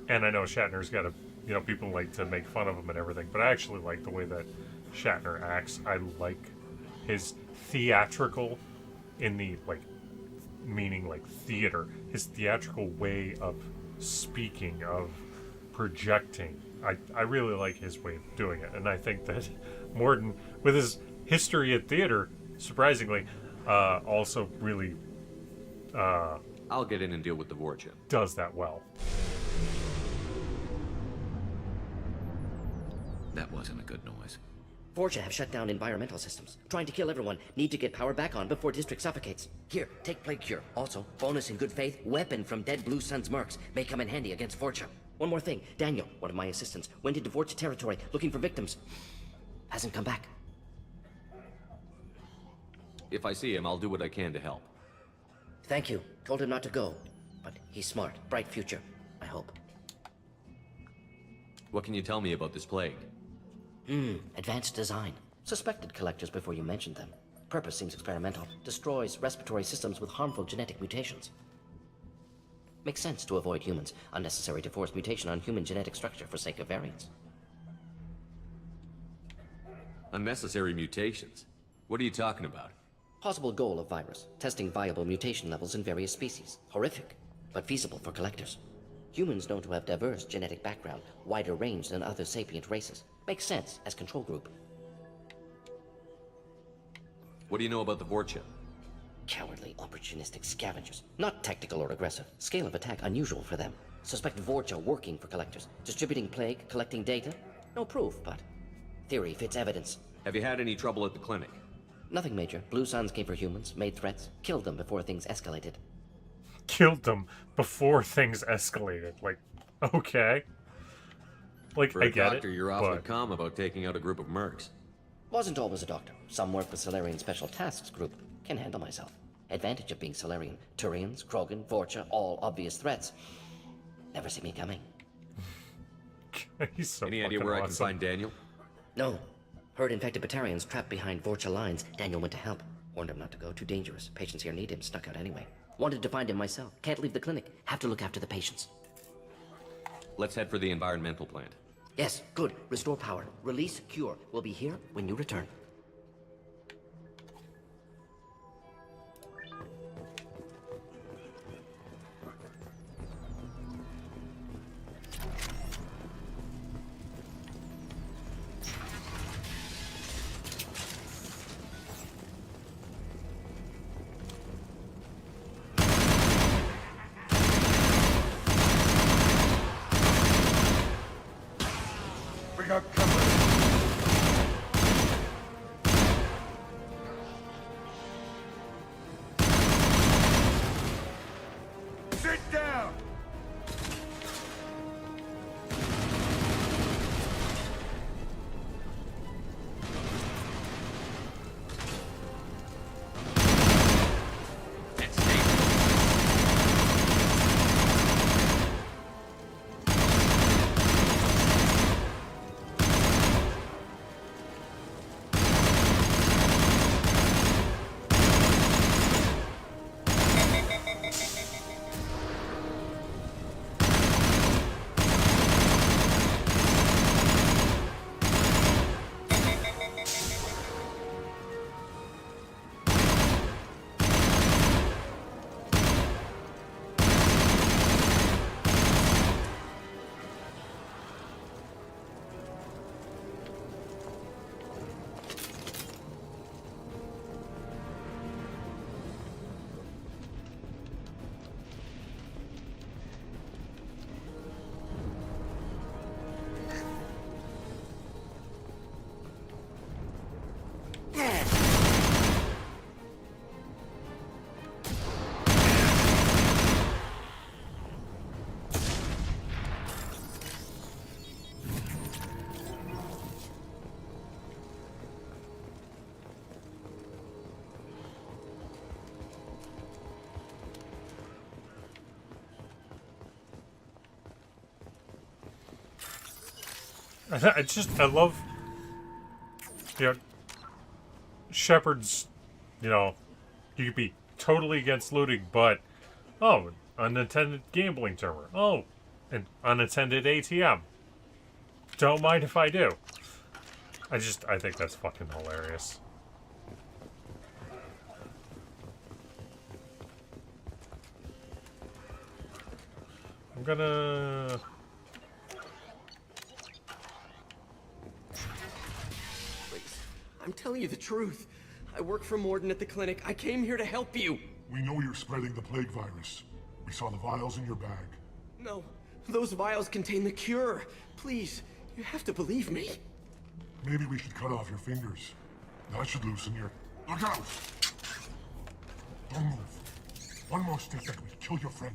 and I know Shatner's got a, you know, people like to make fun of him and everything, but I actually like the way that Shatner acts. I like his theatrical, in the, like, meaning like theater, his theatrical way of speaking, of projecting. I really like his way of doing it, and I think that Morden, with his history at theater, surprisingly, also really I'll get in and deal with the Vorcha. Does that well. That wasn't a good noise. Vorcha have shut down environmental systems. Trying to kill everyone. Need to get power back on before district suffocates. Here, take Plague Cure. Also, bonus in good faith, weapon from dead Blue Sun's mercs. May come in handy against Vorcha. One more thing. Daniel, one of my assistants, went into Vorcha territory looking for victims. Hasn't come back. If I see him, I'll do what I can to help. Thank you. Told him not to go. But he's smart. Bright future. I hope. What can you tell me about this plague? Advanced design. Suspected collectors before you mentioned them. Purpose seems experimental. Destroys respiratory systems with harmful genetic mutations. Makes sense to avoid humans. Unnecessary to force mutation on human genetic structure for sake of variance. Unnecessary mutations? What are you talking about? Possible goal of virus. Testing viable mutation levels in various species. Horrific, but feasible for collectors. Humans known to have diverse genetic background, wider range than other sapient races. Makes sense as control group. What do you know about the Vorcha? Cowardly, opportunistic scavengers. Not tactical or aggressive. Scale of attack unusual for them. Suspect Vorcha working for collectors. Distributing plague, collecting data. No proof, but theory fits evidence. Have you had any trouble at the clinic? Nothing major. Blue Suns came for humans, made threats, killed them before things escalated. Killed them before things escalated. Like, okay. Like, For I a get doctor, it, you're awfully but... calm about taking out a group of mercs. Wasn't always a doctor. Some work with Solarian Special Tasks Group. Can handle myself. Advantage of being Solarian. Turians, Krogan, Vorcha, all obvious threats. Never see me coming. He's so Any idea where I can find Daniel? No. Heard infected Batarians trapped behind Vorcha lines. Daniel went to help. Warned him not to go. Too dangerous. Patients here need him. Snuck out anyway. Wanted to find him myself. Can't leave the clinic. Have to look after the patients. Let's head for the environmental plant. Yes, good. Restore power. Release cure. We'll be here when you return. We got company. Sit down! I love, Shepard's, you could be totally against looting, but, oh, unattended gambling terminal. Oh, an unattended ATM. Don't mind if I do. I think that's fucking hilarious. I'm gonna... I'm telling you the truth. I work for Morden at the clinic. I came here to help you. We know you're spreading the plague virus. We saw the vials in your bag. No, those vials contain the cure. Please, you have to believe me. Maybe we should cut off your fingers. That should loosen your... Look out! Don't move. One more step and we kill your friend.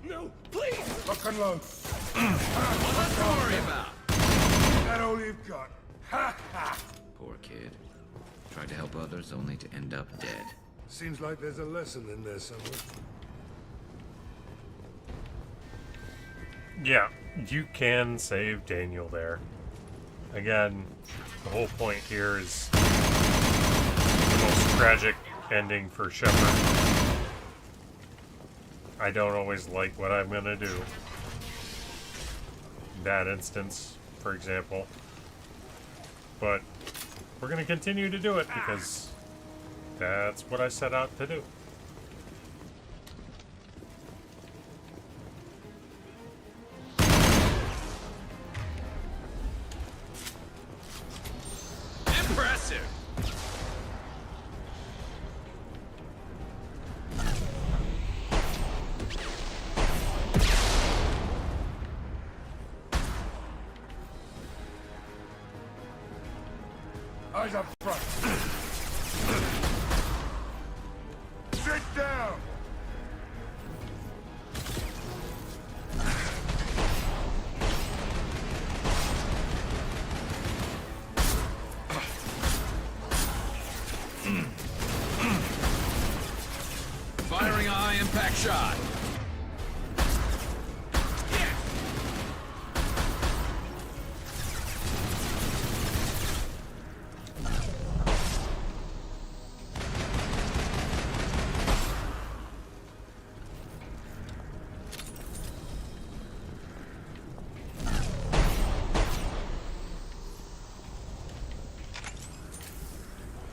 No, please! Lock and load. What's to worry about? That all you've got. Ha ha! Poor kid. Tried to help others only to end up dead. Seems like there's a lesson in there somewhere. Yeah, you can save Daniel there. Again, the whole point here is the most tragic ending for Shepard. I don't always like what I'm gonna do. In that instance, for example. But we're gonna continue to do it because that's what I set out to do. Impressive! Guys up front. Sit down. Firing a high-impact shot.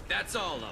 That's all of them.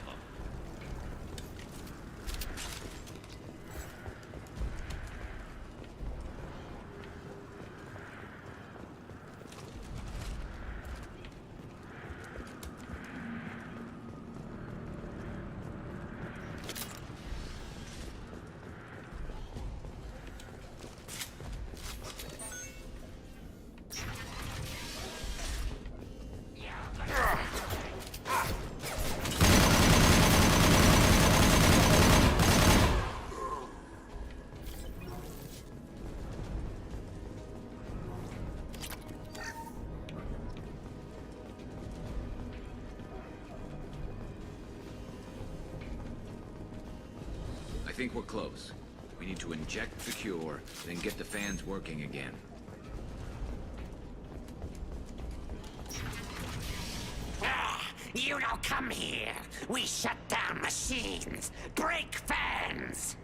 I think we're close. We need to inject the cure, then get the fans working again. You don't come here. We shut down machines, break fans.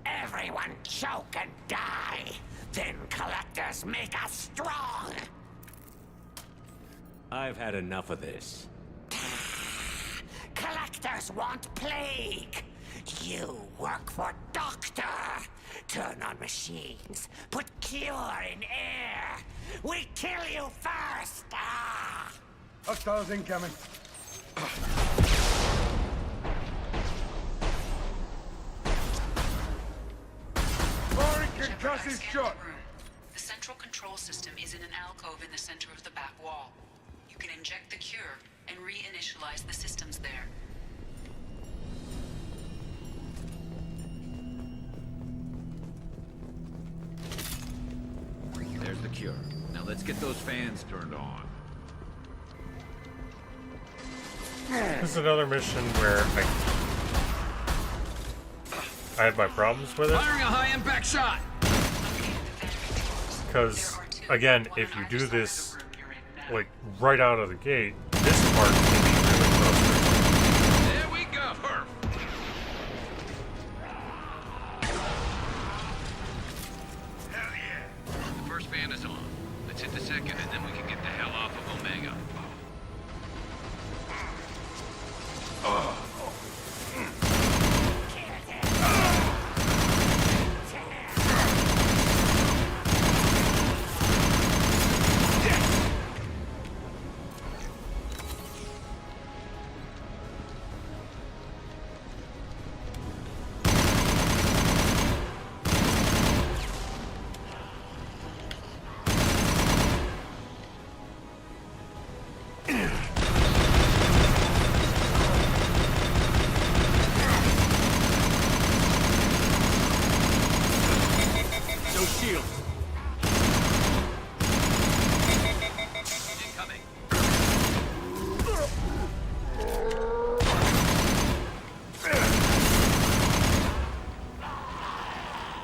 Everyone choke and die. Then collectors make us strong. I've had enough of this. Collectors want plague. You work for Doctor. Turn on machines. Put cure in air. We kill you first. Hostiles incoming. Firing concussive shot. The central control system is in an alcove in the center of the back wall. You can inject the cure and reinitialize the systems there. There's the cure. Now let's get those fans turned on. This is another mission where I had my problems with it. Firing a high-impact shot. Because, again, if you do this, like, right out of the gate, this part can be really frustrating. There we go. Hell yeah. The first fan is on. Let's hit the second, and then we can get the hell off of Omega.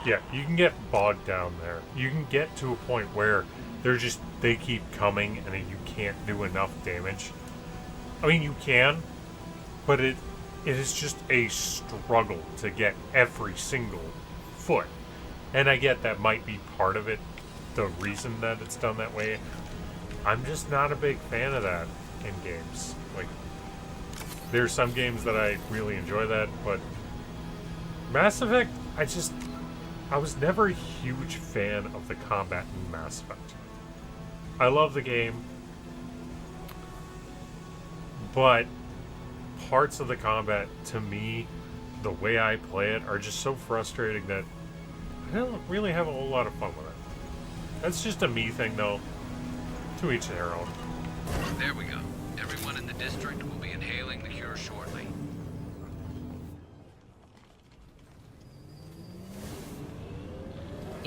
Yeah, you can get bogged down there. You can get to a point where they keep coming and you can't do enough damage. I mean, you can, but it is just a struggle to get every single foot. And I get that might be part of it, the reason that it's done that way. I'm just not a big fan of that in games. Like, there's some games that I really enjoy that, but Mass Effect, I was never a huge fan of the combat in Mass Effect. I love the game, but parts of the combat, to me, the way I play it, are just so frustrating that I don't really have a whole lot of fun with it. That's just a me thing, though. To each their own. There we go. Everyone in the district will be in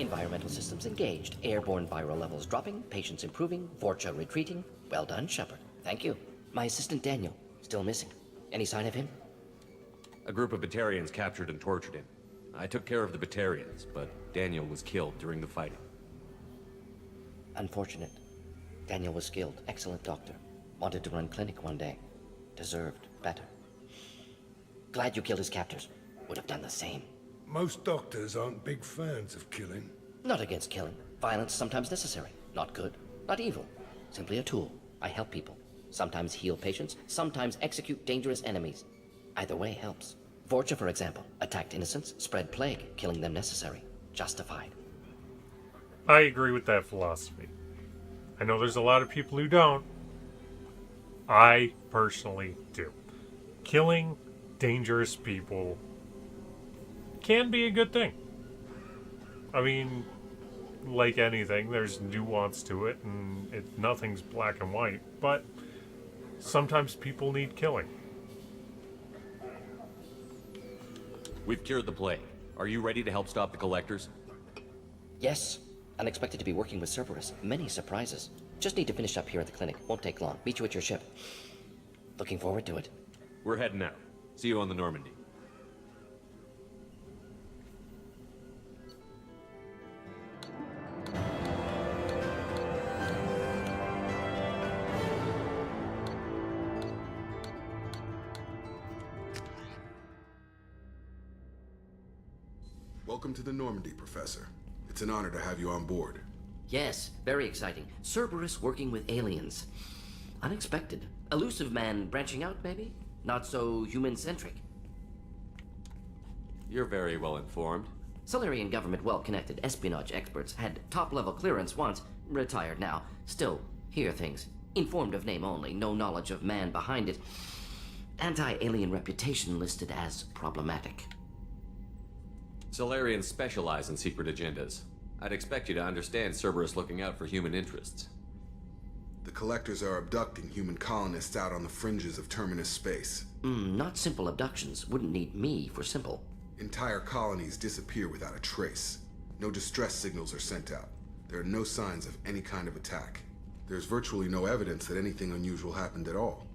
Environmental systems engaged. Airborne viral levels dropping. Patients improving. Vorcha retreating. Well done, Shepard. Thank you. My assistant Daniel, still missing. Any sign of him? A group of Batarians captured and tortured him. I took care of the Batarians, but Daniel was killed during the fighting. Unfortunate. Daniel was skilled, excellent doctor. Wanted to run clinic one day. Deserved better. Glad you killed his captors. Would have done the same. Most doctors aren't big fans of killing. Not against killing. Violence sometimes necessary. Not good, not evil. Simply a tool. I help people. Sometimes heal patients, sometimes execute dangerous enemies. Either way helps. Vorcha, for example, attacked innocents, spread plague, killing them necessary. Justified. I agree with that philosophy. I know there's a lot of people who don't. I personally do. Killing dangerous people can be a good thing. I mean, like anything, there's nuance to it, and nothing's black and white, but sometimes people need killing. We've cured the plague. Are you ready to help stop the Collectors? Yes. Unexpected to be working with Cerberus. Many surprises. Just need to finish up here at the clinic. Won't take long. Meet you at your ship. Looking forward to it. We're heading out. See you on the Normandy. Welcome to the Normandy, Professor. It's an honor to have you on board. Yes, very exciting. Cerberus working with aliens. Unexpected. Elusive man branching out, maybe? Not so human-centric. You're very well informed. Solarian government well-connected espionage experts had top-level clearance once, retired now. Still, hear things. Informed of name only, no knowledge of man behind it. Anti-alien reputation listed as problematic. Solarians specialize in secret agendas. I'd expect you to understand Cerberus looking out for human interests. The Collectors are abducting human colonists out on the fringes of Terminus space. Not simple abductions. Wouldn't need me for simple. Entire colonies disappear without a trace. No distress signals are sent out. There are no signs of any kind of attack. There's virtually no evidence that anything unusual happened at all.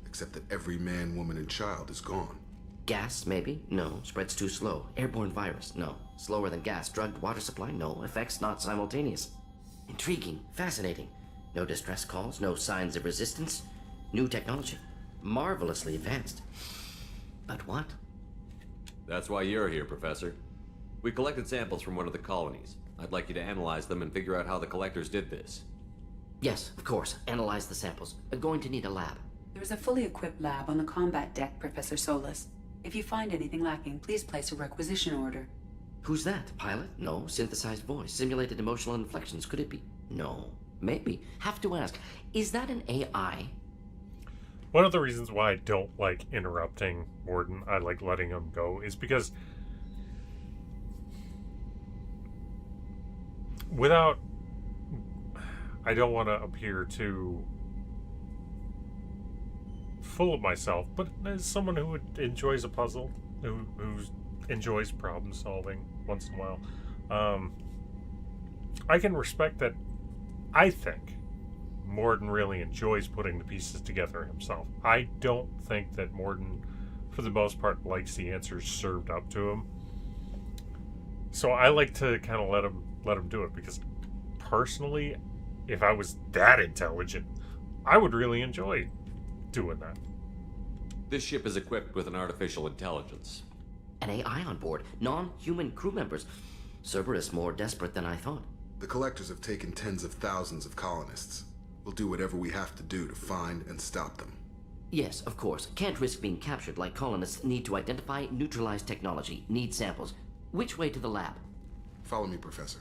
Except that every man, woman, and child is gone. Gas, maybe? No. Spreads too slow. Airborne virus? No. Slower than gas. Drugged water supply? No. Effects not simultaneous. Intriguing. Fascinating. No distress calls. No signs of resistance. New technology. Marvelously advanced. But what? That's why you're here, Professor. We collected samples from one of the colonies. I'd like you to analyze them and figure out how the Collectors did this. Yes, of course. Analyze the samples. Going to need a lab. There's a fully equipped lab on the combat deck, Professor Solus. If you find anything lacking, please place a requisition order. Who's that? Pilot? No. Synthesized voice. Simulated emotional inflections. Could it be? No. Maybe. Have to ask. Is that an AI? One of the reasons why I don't like interrupting Warden, I like letting him go, is because without... I don't want to appear too full of myself, but as someone who enjoys a puzzle, who enjoys problem solving once in a while, I can respect that. I think Morden really enjoys putting the pieces together himself. I don't think that Morden, for the most part, likes the answers served up to him. So I like to kind of let him do it, because personally, if I was that intelligent, I would really enjoy doing that. This ship is equipped with an artificial intelligence. An AI on board. Non-human crew members. Cerberus more desperate than I thought. The Collectors have taken tens of thousands of colonists. We'll do whatever we have to do to find and stop them. Yes, of course. Can't risk being captured like colonists. Need to identify, neutralize technology. Need samples. Which way to the lab? Follow me, Professor.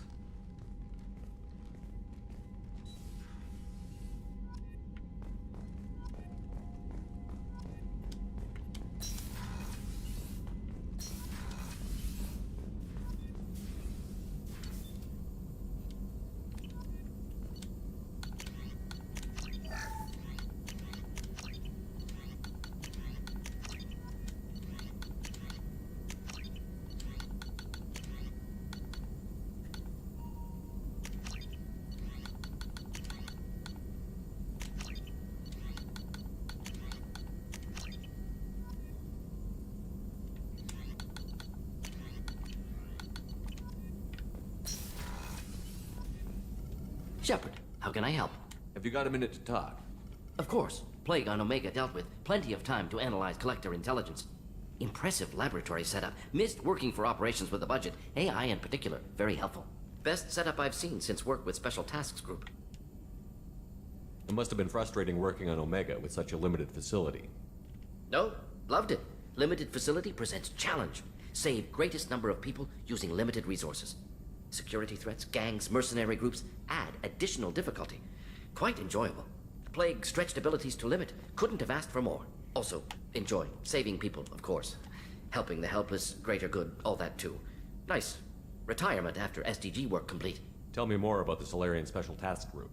Shepard, how can I help? Have you got a minute to talk? Of course. Plague on Omega dealt with. Plenty of time to analyze collector intelligence. Impressive laboratory setup. Missed working for operations with a budget. AI in particular. Very helpful. Best setup I've seen since work with Special Tasks Group. It must have been frustrating working on Omega with such a limited facility. No, loved it. Limited facility presents challenge. Save greatest number of people using limited resources. Security threats, gangs, mercenary groups add additional difficulty. Quite enjoyable. Plague stretched abilities to limit. Couldn't have asked for more. Also, enjoy. Saving people, of course. Helping the helpless, greater good, all that too. Nice. Retirement after SDG work complete. Tell me more about the Solarian Special Task Group.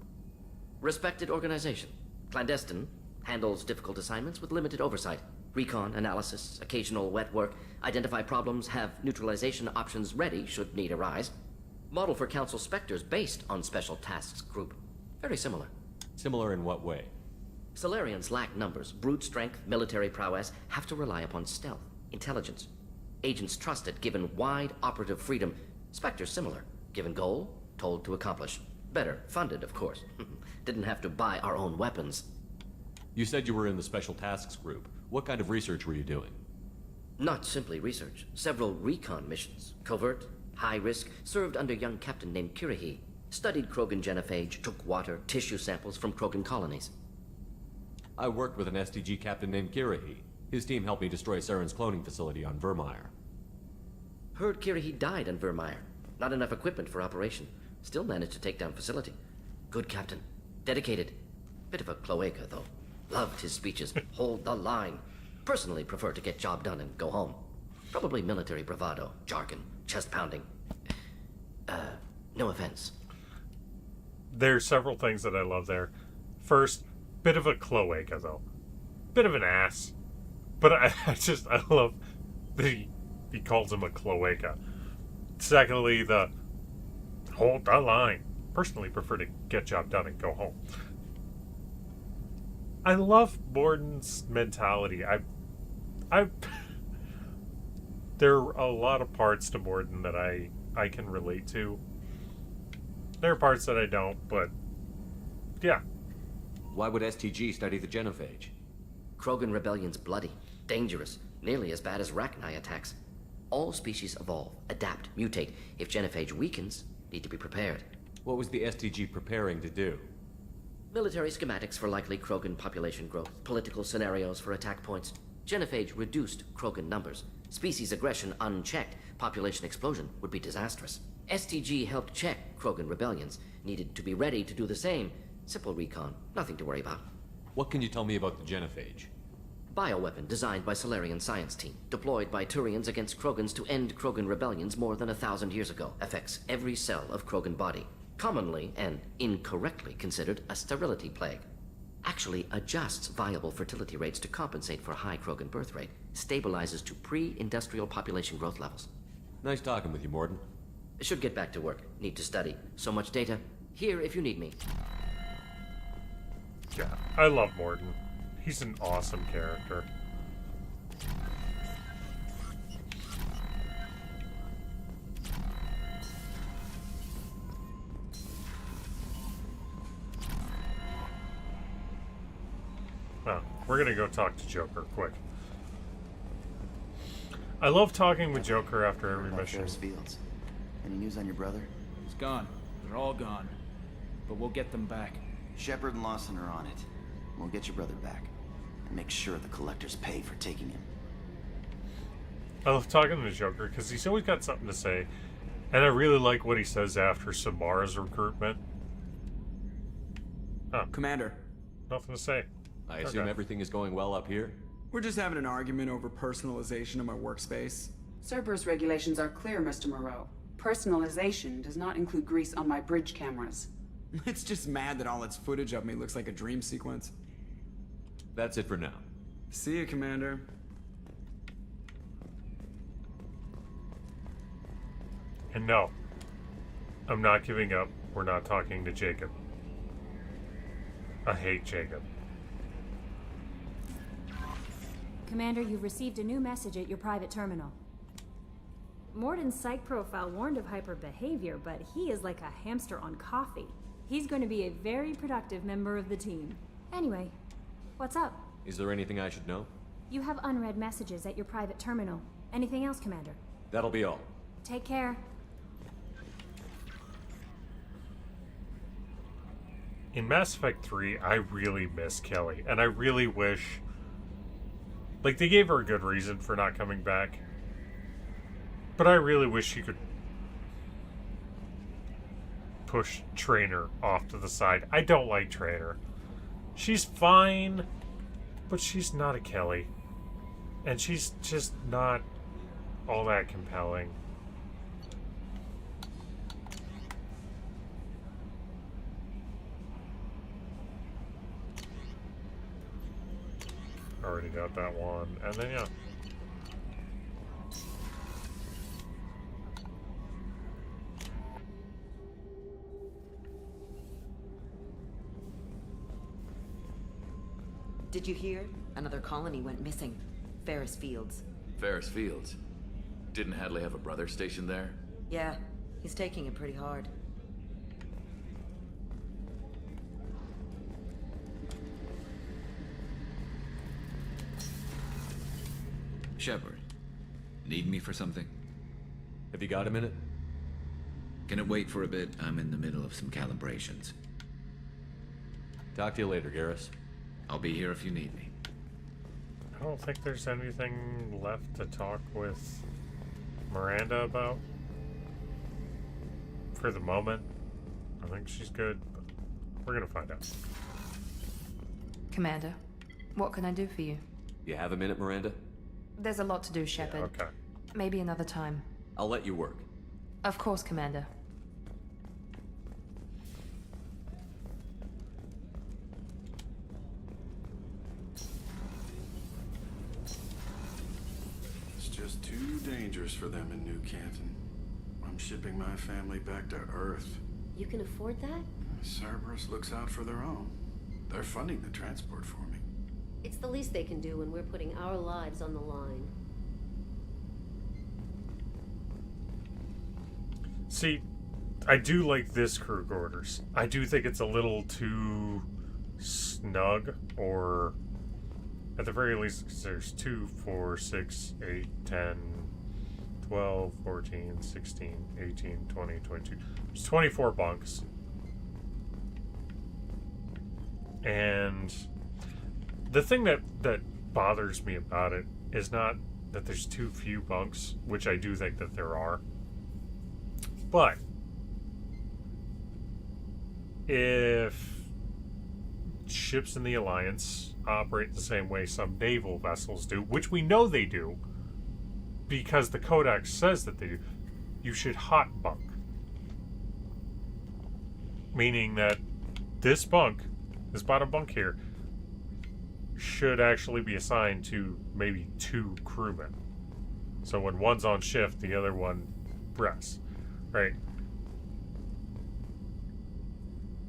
Respected organization. Clandestine. Handles difficult assignments with limited oversight. Recon, analysis, occasional wet work. Identify problems, have neutralization options ready should need arise. Model for Council Spectres based on Special Tasks Group. Very similar. Similar in what way? Solarians lack numbers, brute strength, military prowess, have to rely upon stealth, intelligence. Agents trusted, given wide operative freedom. Spectres similar, given goal, told to accomplish. Better, funded, of course. Didn't have to buy our own weapons. You said you were in the Special Tasks Group. What kind of research were you doing? Not simply research. Several recon missions. Covert, high risk, served under young captain named Kirihi. Studied Krogan genophage, took water, tissue samples from Krogan colonies. I worked with an SDG captain named Kirihi. His team helped me destroy Saren's cloning facility on Vermeer. Heard Kirihi died on Vermeer. Not enough equipment for operation. Still managed to take down facility. Good captain. Dedicated. Bit of a cloaca, though. Loved his speeches. Hold the line. Personally prefer to get job done and go home. Probably military bravado, jargon, chest pounding. No offense. There's several things that I love there. First, bit of a cloaca, though. Bit of an ass. But I love that he calls him a cloaca. Secondly, the hold the line. Personally prefer to get job done and go home. I love Morden's mentality. There are a lot of parts to Morden that I can relate to. There are parts that I don't, but yeah. Why would STG study the genophage? Krogan rebellion's bloody, dangerous, nearly as bad as Rachni attacks. All species evolve, adapt, mutate. If genophage weakens, need to be prepared. What was the STG preparing to do? Military schematics for likely Krogan population growth, political scenarios for attack points. Genophage reduced Krogan numbers. Species aggression unchecked, population explosion would be disastrous. STG helped check Krogan rebellions, needed to be ready to do the same. Simple recon, nothing to worry about. What can you tell me about the genophage? Bioweapon designed by Solarian science team, deployed by Turians against Krogans to end Krogan rebellions more than 1,000 years ago. Affects every cell of Krogan body. Commonly and incorrectly considered a sterility plague. Actually adjusts viable fertility rates to compensate for a high Krogan birth rate. Stabilizes to pre-industrial population growth levels. Nice talking with you, Morden. Should get back to work. Need to study. So much data. Here if you need me. Yeah, I love Morden. He's an awesome character. Well, we're gonna go talk to Joker quick. I love talking with Joker after every mission. Fields. Any news on your brother? He's gone. They're all gone. But we'll get them back. Shepard and Lawson are on it. We'll get your brother back. And make sure the collectors pay for taking him. I love talking to Joker because he's always got something to say. And I really like what he says after Samara's recruitment. Huh. Commander. Nothing to say. I assume everything is going well up here? We're just having an argument over personalization of my workspace. Cerberus regulations are clear, Mr. Moreau. Personalization does not include grease on my bridge cameras. It's just mad that all its footage of me looks like a dream sequence. That's it for now. See you, Commander. And no, I'm not giving up. We're not talking to Jacob. I hate Jacob. Commander, you've received a new message at your private terminal. Morden's psych profile warned of hyper behavior, but he is like a hamster on coffee. He's going to be a very productive member of the team. Anyway, what's up? Is there anything I should know? You have unread messages at your private terminal. Anything else, Commander? That'll be all. Take care. In Mass Effect 3, I really miss Kelly, and I really wish... Like, they gave her a good reason for not coming back. But I really wish she could push Trainer off to the side. I don't like Trainer. She's fine, but she's not a Kelly. And she's just not all that compelling. Already got that one. And then, yeah. Did you hear? Another colony went missing. Ferris Fields. Ferris Fields? Didn't Hadley have a brother stationed there? Yeah, he's taking it pretty hard. Shepard, need me for something? Have you got a minute? Can it wait for a bit? I'm in the middle of some calibrations. Talk to you later, Garrus. I'll be here if you need me. I don't think there's anything left to talk with Miranda about. For the moment. I think she's good, but we're gonna find out. Commander, what can I do for you? You have a minute, Miranda? There's a lot to do, Shepard. Yeah, okay. Maybe another time. I'll let you work. Of course, Commander. It's just too dangerous for them in New Canton. I'm shipping my family back to Earth. You can afford that? Cerberus looks out for their own. They're funding the transport for me. It's the least they can do when we're putting our lives on the line. See, I do like this crew quarters. I do think it's a little too snug, or at the very least, 'cause there's 2, 4, 6, 8, 10, 12, 14, 16, 18, 20, 22. There's 24 bunks. And the thing that bothers me about it is not that there's too few bunks, which I do think that there are. But if ships in the Alliance operate the same way some naval vessels do, which we know they do, because the Codex says that they do, you should hot bunk. Meaning that this bunk, this bottom bunk here, should actually be assigned to maybe 2 crewmen. So when one's on shift, the other one rests. Right.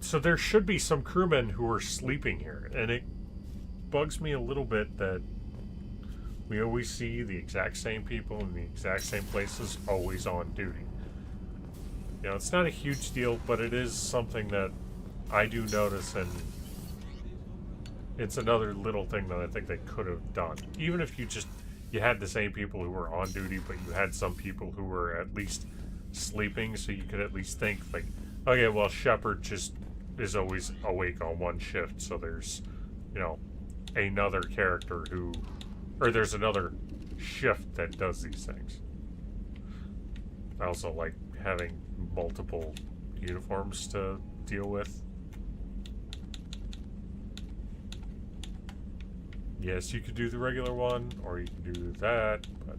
So there should be some crewmen who are sleeping here, and it bugs me a little bit that we always see the exact same people in the exact same places, always on duty. You know, it's not a huge deal, but it is something that I do notice, and it's another little thing that I think they could have done. Even if you had the same people who were on duty, but you had some people who were at least sleeping, so you could at least think, like, okay, well, Shepard just is always awake on one shift, so there's, you know, another character who, or there's another shift that does these things. I also like having multiple uniforms to deal with. Yes, you could do the regular one, or you can do that, but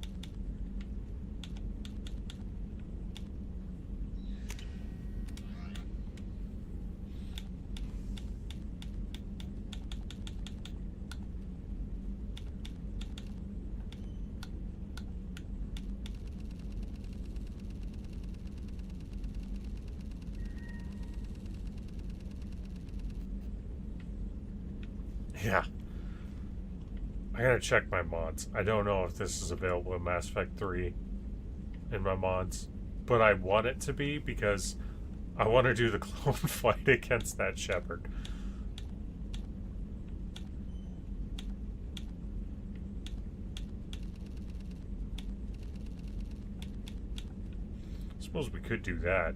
yeah. I gotta check my mods. I don't know if this is available in Mass Effect 3 in my mods, but I want it to be because I want to do the clone fight against that Shepard. Suppose we could do that.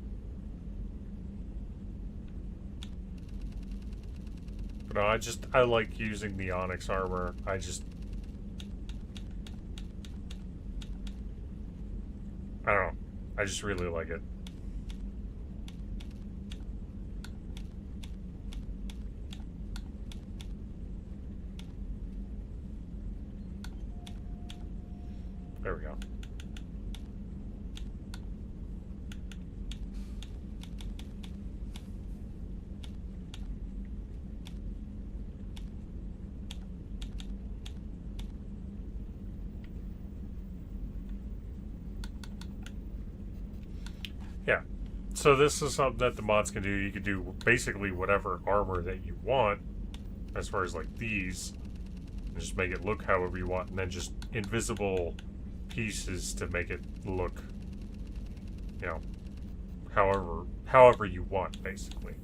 But no, I like using the Onyx armor. I don't know. I just really like it. There we go. Yeah. So this is something that the mods can do. You can do basically whatever armor that you want, as far as like these, and just make it look however you want, and then just invisible pieces to make it look, you know, however you want, basically.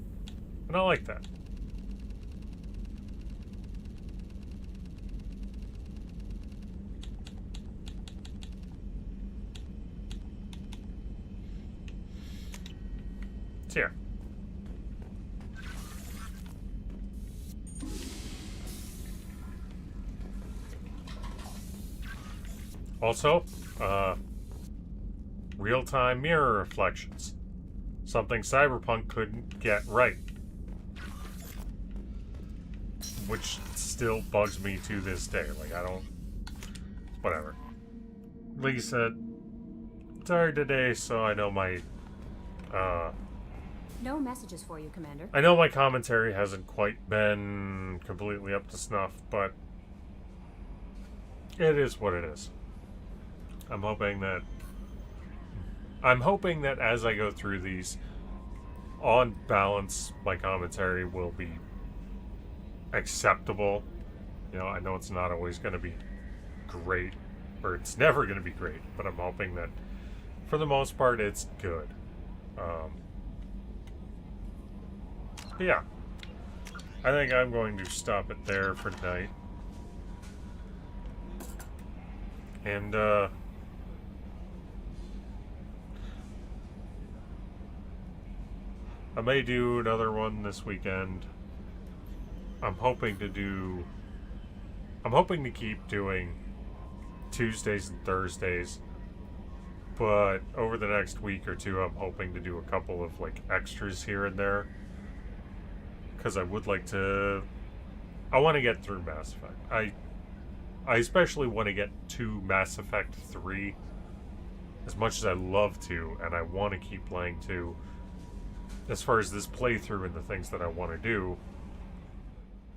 And I like that. So yeah. Also, real-time mirror reflections. Something Cyberpunk couldn't get right. Which still bugs me to this day. Like, I don't... Whatever. Like you said, tired today, so I know my... No messages for you, Commander. I know my commentary hasn't quite been completely up to snuff, but... It is what it is. I'm hoping that as I go through these, on balance, my commentary will be acceptable. You know, I know it's not always going to be great, or it's never going to be great, but I'm hoping that for the most part it's good. But yeah, I think I'm going to stop it there for tonight. And, I may do another one this weekend. I'm hoping to keep doing Tuesdays and Thursdays, but over the next week or two, I'm hoping to do a couple of like extras here and there, because I would like to. I want to get through Mass Effect. I especially want to get to Mass Effect 3 as much as I love to, and I want to keep playing 2. As far as this playthrough and the things that I want to do,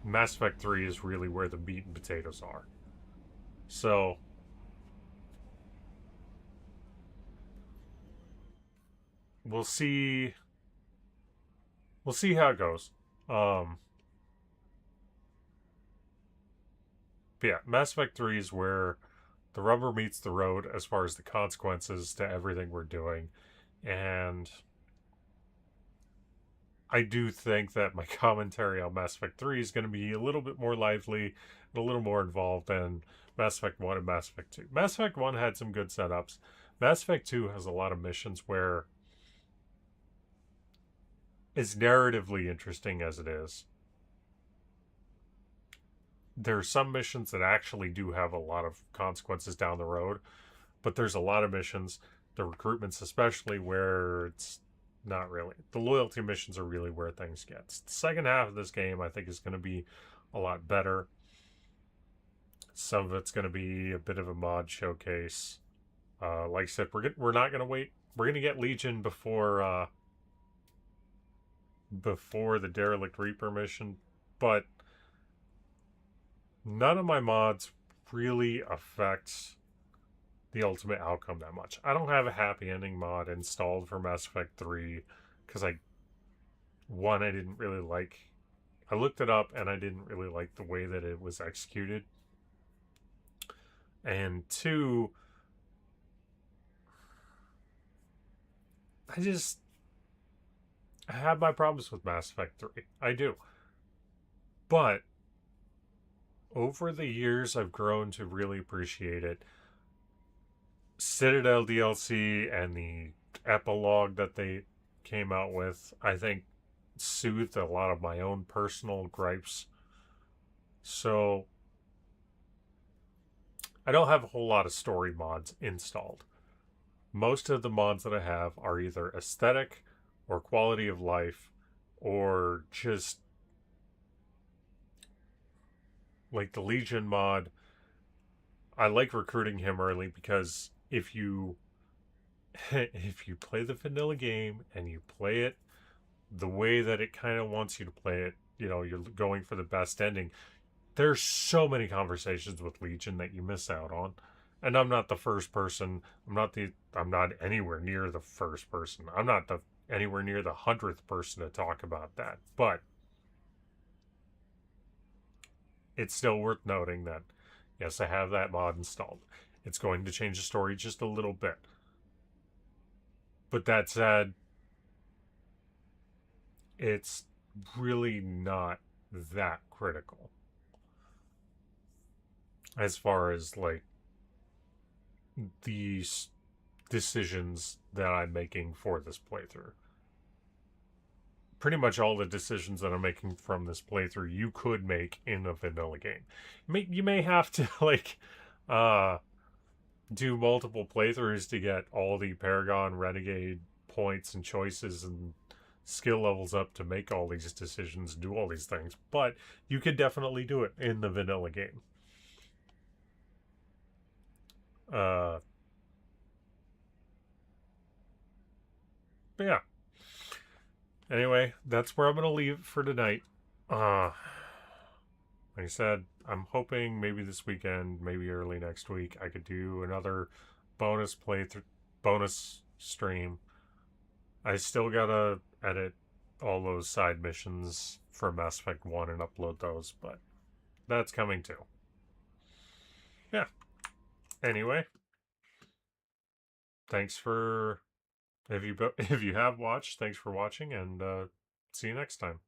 Mass Effect 3 is really where the meat and potatoes are. So, we'll see how it goes. But yeah, Mass Effect 3 is where the rubber meets the road as far as the consequences to everything we're doing. And I do think that my commentary on Mass Effect 3 is going to be a little bit more lively and a little more involved than Mass Effect 1 and Mass Effect 2. Mass Effect 1 had some good setups. Mass Effect 2 has a lot of missions where, as narratively interesting as it is, there are some missions that actually do have a lot of consequences down the road, but there's a lot of missions, the recruitments especially, where it's not really. The loyalty missions are really where things get. The second half of this game, I think, is going to be a lot better. Some of it's going to be a bit of a mod showcase. Like I said, we're not going to wait. We're going to get Legion before the Derelict Reaper mission, but none of my mods really affect the ultimate outcome that much. I don't have a happy ending mod installed for Mass Effect 3 because I didn't really like. I looked it up and I didn't really like the way that it was executed. And 2, I have my problems with Mass Effect 3. I do. But over the years, I've grown to really appreciate it. Citadel DLC and the epilogue that they came out with, I think, soothed a lot of my own personal gripes. So I don't have a whole lot of story mods installed. Most of the mods that I have are either aesthetic or quality of life or just like the Legion mod. I like recruiting him early because if you play the vanilla game and you play it the way that it kind of wants you to play it, you know, you're going for the best ending. There's so many conversations with Legion that you miss out on. And I'm not the first person. I'm not anywhere near the first person. I'm not anywhere near the 100th person to talk about that. But it's still worth noting that, yes, I have that mod installed. It's going to change the story just a little bit. But that said, it's really not that critical as far as like these decisions that I'm making for this playthrough. Pretty much all the decisions that I'm making from this playthrough you could make in a vanilla game. You may have to like do multiple playthroughs to get all the Paragon Renegade points and choices and skill levels up to make all these decisions, do all these things, but you could definitely do it in the vanilla game. But yeah. Anyway, that's where I'm going to leave it for tonight. Like I said, I'm hoping maybe this weekend, maybe early next week, I could do another bonus playthrough, bonus stream. I still gotta edit all those side missions for Mass Effect 1 and upload those, but that's coming too. Yeah. Anyway, thanks for, if you have watched, thanks for watching, and see you next time.